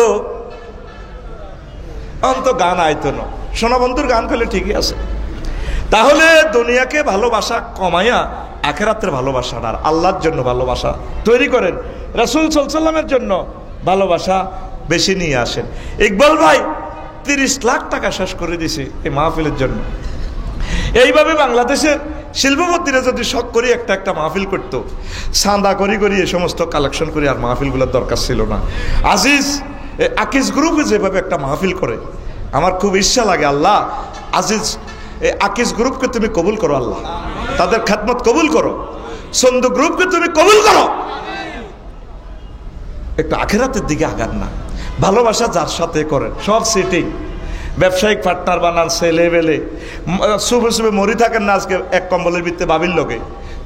অন্ত গান আইতো না, সোনা বন্ধুর গান খেলে ঠিকই আছে। তাহলে দুনিয়াকে ভালোবাসা কমাইয়া আখিরাতের ভালোবাসা আর আল্লাহর জন্য ভালোবাসা তৈরি করেন, রাসূল সাল্লাল্লাহু আলাইহি ওয়াসাল্লামের জন্য ভালোবাসা বেশি নিয়ে আসেন। ইকবাল ভাই 30 লাখ টাকা শেষ করে দিছে এই মাহফিলের জন্য। এইভাবে বাংলাদেশের শিল্পপতিরা যদি শখ করি একটা মাহফিল করতো, চাঁদা করি এই সমস্ত কালেকশন করে আর মাহফিলগুলোর দরকার ছিল না। আজিজ আকিজ গ্রুপে যেভাবে একটা মাহফিল করে, আমার খুব ইচ্ছা লাগে আল্লাহ আজিজ আকিজ গ্রুপকে তুমি কবুল করো আল্লাহ, তাদের খেদমত কবুল করো, সন্ধু গ্রুপকে তুমি কবুল করো। একটু আখিরাতের দিকে আগান না, ভালোবাসা যার সাথে করেন সব সেটিং, ব্যবসায়িক পার্টনার বানান, ছেলে বেলে শুভে মরি থাকেন না। আজকে এক কম্বলের ভিত্তে বাবির লোকে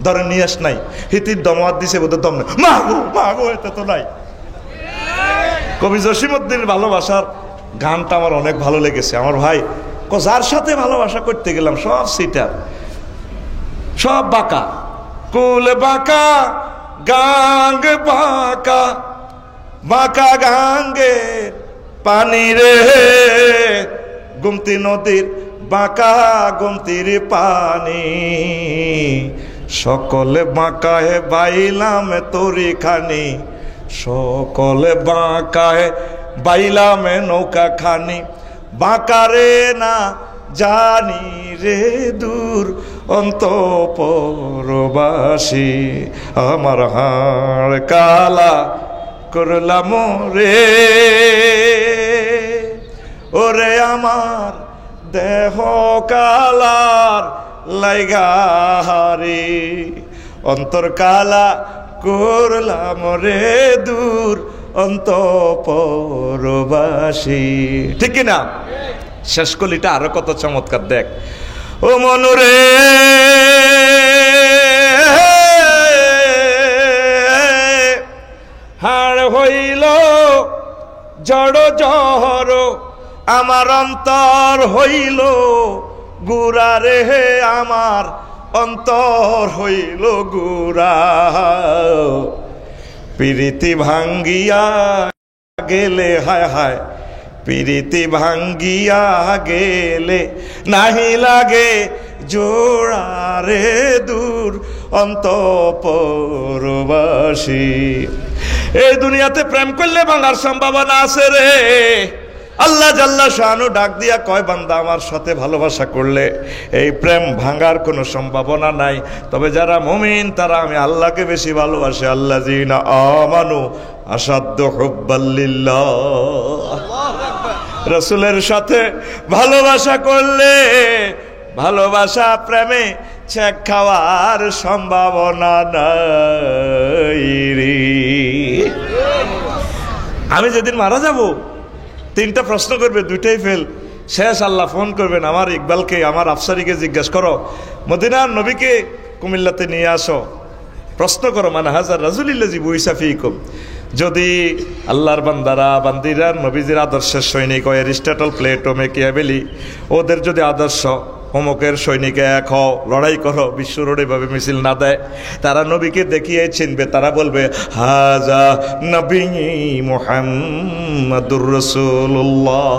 ধরে নিয়ে আস নাই, হিতির দমওয়াত দিছে বোধ দম নেই, মাগো এটা তো নাই। কবি জসিমউদ্দিনের ভালোবাসার গানটা আমার অনেক ভালো লেগেছে। আমার ভাই যার সাথে ভালোবাসা করতে গেলাম সব সিটার, সব বাঁকা, কুল বাঁকা গাঙ্গ বাঁকা বাঁকা গাঙ্গে পানি রে গুমতি নদীর বাঁকা গুমতির পানি সকলে বাঁকায় বাইলাম তরি খানি সকলে বাঁকায় বাইলাম নৌকা খানি বাঁকারে না জানি রে দূর অন্তঃপুরবাসী আমার হাড় কালা করলাম রে ওরে আমার দেহ কালার লাইগারি অন্তর কালা করলাম রে দূর অন্তঃপুরবাসী ঠিক কিনা শেষ কলিটা আরো কত চমৎকার দেখ ও মনুরে হাড় হইল জড় জহর আমার অন্তর হইল গুড়া রে আমার অন্তর হইল গুড়া প্রীতি ভাঙ্গিয়া গেলে হায় হায় প্রীতি ভাঙ্গিয়া গেলে নাহি লাগে জোড়া রে দূর অন্তঃপুরবাসী এই দুনিয়াতে প্রেম করলে ভাঙার সম্ভাবনা আছে রে আল্লাহ জাল্লা শানু ডাক দিয়া কয় বান্দা আমার সাথে ভালোবাসা করলে এই প্রেম ভাঙার কোনো সম্ভাবনা নাই তবে যারা মুমিন তারা আমি আল্লাহকে বেশি ভালোবাসে আল্লাযিনা আমানু আসাদ্দু হুব্বাল্লিল্লাহ রাসূলের সাথে ভালোবাসা করলে ভালোবাসা প্রেমে ছেক খাওয়ার সম্ভাবনা নাই রে আমি যেদিন মারা যাব তিনটা প্রশ্ন করবে দুইটাই ফেল শেষ আল্লাহ ফোন করবেন আমার ইকবালকে আমার আফসারিকে জিজ্ঞাসা করো মদিনার নবীকে কুমিল্লাতে নিয়ে আসো প্রশ্ন করো মানে হাজার রাজুলিল্লাজি বুইসা ফিকুম যদি আল্লাহর বান্দারা বান্দিরা নবীজির আদর্শের সৈনিক হয় অ্যারিস্টটল প্লেটো মেকিয়াভেলি ওদের যদি আদর্শ অমুকের সৈনিকে এক হও লড়াই করো বিশ্ব রোডে ভাবে মিছিল না দেয় তারা নবীকে দেখিয়ে চিনবে তারা বলবে হাজা নবী মুহাম্মাদুর রাসূলুল্লাহ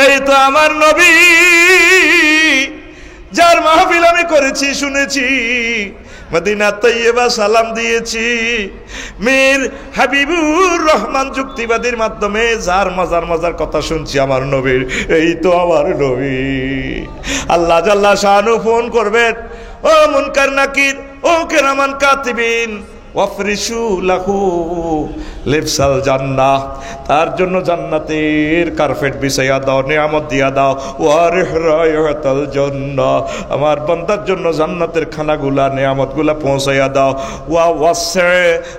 এই তো আমার নবী যার মাহফিল আমি করেছি শুনেছি মদিনা তৈয়বা সালাম দিয়েছি মীর হাবিবুর রহমান যুক্তিবাদীর মাধ্যমে যার মজার মজার কথা শুনছি আমার নবীর এই তো আমার নবী আল্লাহ জাল্লা শানু ফোন করবেন ও মুনকার নাকির ও কিরামান কাতিবিন ওয়াফরিশু লাহু লিবসাল জান্নাহ তার জন্য জান্নাতের কার্পেট বিছাইয়া দাও নিয়ামত দিয়া দাও ওয়ারিহরায়াতাল জান্নাহ আমার বান্দার জন্য জান্নাতের খানাগুলা নিয়ামতগুলা পৌঁছাইয়া দাও ওয়া ওয়াসি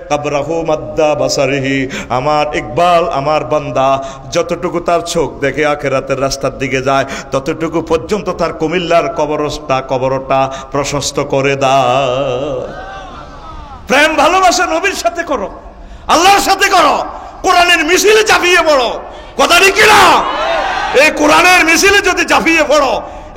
কবরহু মাদ্দা বাসারিহি আমার ইকবাল আমার বান্দা যতটুকু তার চোখ দেখে আখিরাতের রাস্তার দিকে যায় ততটুকু পর্যন্ত তার কুমিল্লার কবরটা প্রশস্ত করে দাও প্রেম ভালোবাসা নবীর সাথে করো আল্লাহর সাথে করো কোরআনের মিছিলে ঝাঁপিয়ে পড়ো কথা ঠিক না এই কোরআনের মিছিলে যদি ঝাঁপিয়ে পড়ো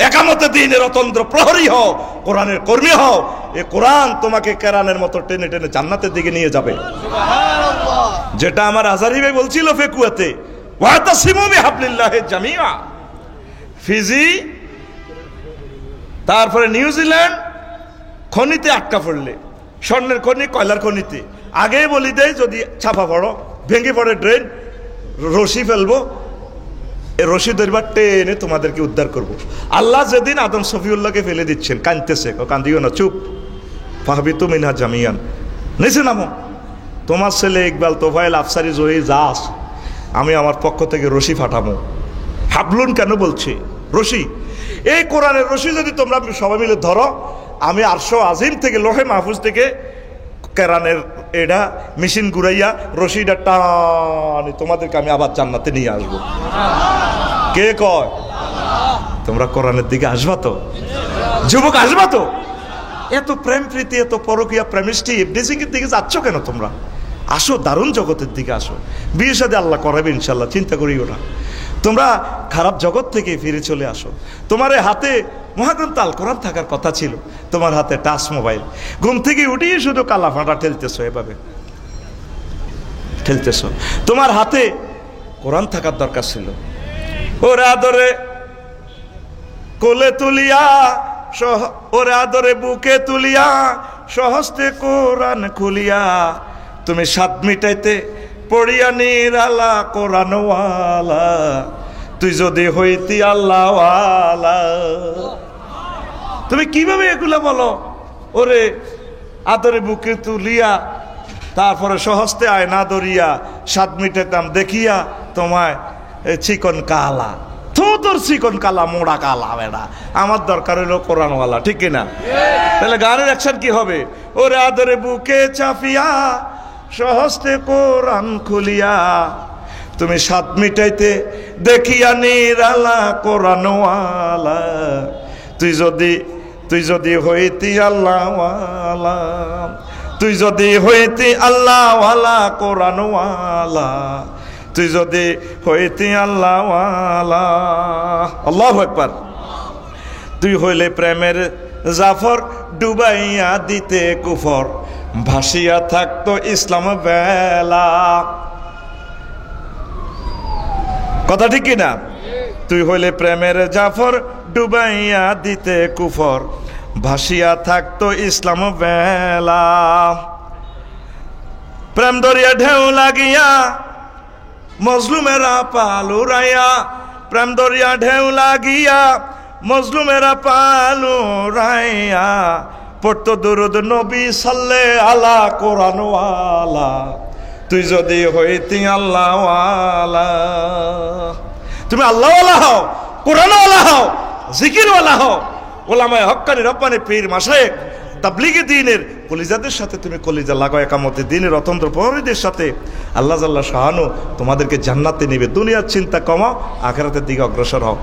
একামতে দিনের অতন্ত্র প্রহরী হও কোরআনের কর্মী হও এই কোরআন তোমাকে কেরানের মতো টেনে টেনে জান্নাতের দিকে নিয়ে যাবে সুবহানাল্লাহ যেটা আমার আজারি ভাই বলছিল ফেকুয়াতে ওয়াতাসিমু বিহাবলিল্লাহি জামিআ ফিজি তারপরে নিউজিল্যান্ড খনিতে আটকা পড়লে স্বর্ণের খনি কয়লার খনিতে আগে বলি দেয় যদি ছাপা পড়ো ভেঙে পড়ে ড্রেন রশি ফেলবো এই রশি ধরবার টেনে তোমাদেরকে উদ্ধার করব। আল্লাহ যেদিন আদম সফিউল্লাহকে ফেলে দিচ্ছেন কাঁদতেছে কান্দিও না চুপ ফাহবিতু মিনহা জামিয়ান নিচে নামো তোমার ছেলে ইকবাল তোফায়েল আফসারি জহি যাস আমি আমার পক্ষ থেকে রশি ফাটামো হাবলুন কেন বলছি রশি এই কোরআনের রশি যদি তোমরা সবাই মিলে ধরো আমি আরশো আজিম থেকে লোহে মাহফুজ থেকে কেরানের এটা মেশিন ঘুরাইয়া রশিটা টানি তোমাদেরকে আমি আবার জান্নাতে নিয়ে আসবো কে কয় তোমরা কোরআনের দিকে আসবা তো যুবক আসবা তো এত প্রেম প্রীতি এত পরকীয়া প্রেমিষ্টি ইবলিসিংয়ের দিকে যাচ্ছ কেন তোমরা আসো দারুণ জগতের দিকে আসো বিয়ের সাথে আল্লাহ করাবে ইনশাল্লাহ চিন্তা করিও না তোমরা খারাপ জগৎ থেকে ফিরে চলে আসো তোমার হাতে মহাগ্রন্থ আল কোরআন থাকার কথা ছিল, তোমার হাতে টাচ মোবাইল। ঘুম থেকে উঠিয়ে শুধু কালা ফাঁটা ঠেলতেছো, এভাবে ঠেলতেছো। তোমার হাতে কোরআন থাকার দরকার ছিল। ওরে আদরে কোলে তুলিয়া, ওরে আদরে বুকে তুলিয়া, সহস্তে কোরআন খুলিয়া, তুমি স্বাদ মিটাইতে পড়িয়া নিরালা কোরআনওয়ালা, তুই যদি হইতি আল্লাহওয়ালা। তুমি কিভাবে এগুলা বলো? ওরে আদরে বুকে তুলিয়া, তারপরে সহস্তে আয়না ধরিয়া, স্বাদ মিটাইতাম দেখিয়া তোমায় চিকন কালা। তোর চিকন কালা মোড়া কালা বেড়া, আমার দরকার হলো কোরআনওয়ালা, ঠিক কিনা? তাহলে গানের অ্যাকশন কি হবে? ওরে আদরে বুকে চাপিয়া, সহস্তে কোরআন খুলিয়া, তুমি স্বাদ মিটাইতে দেখিয়া নিরালা কোরআনওয়ালা, তুই যদি হইতি আল্লাহওয়ালা, তুই যদি হইতি আল্লাহওয়ালা কোরআনওয়ালা, তুই যদি হইতি আল্লাহওয়ালা। আল্লাহু আকবার। তুই হইলে প্রেমের জাফর, ডুবাইয়া দিতে কুফর, ভাসিয়া থাকতো ইসলাম বেলা। কথা ঠিক কিনা? তুই হইলে প্রেমের জাফর, ডুবাইয়া দিতে কুফর, ভাসিয়া থাকতো ইসলাম বেলা। প্রেম দরিয়া ঢেউ লাগিয়া, মজলুমেরা পালুরাইয়া, প্রেম দরিয়া ঢেউ লাগিয়া, মজলুমেরা পালুরাইয়া, পড়তো দুরুদ নবী সাল্লে আলা কোরআনওয়ালা, তুই যদি হইতি আল্লাহওয়ালা। তুমি আল্লাহওয়ালা হও, কোরআনওয়ালা হও, জিকিরওয়ালা হও। ওলামায়ে হক্কানি রব্বানি পীর মাশায়েখ তাবলীগে দ্বীনের কলিজাদের সাথে তুমি কলিজা লাগাও, একামতে দ্বীনের অতন্ত্র প্রহরীদের সাথে আল্লাহ জাল্লা শাহানু তোমাদেরকে জান্নাতে নেবে। দুনিয়ার চিন্তা কমাও, আখিরাতের দিকে অগ্রসর হও।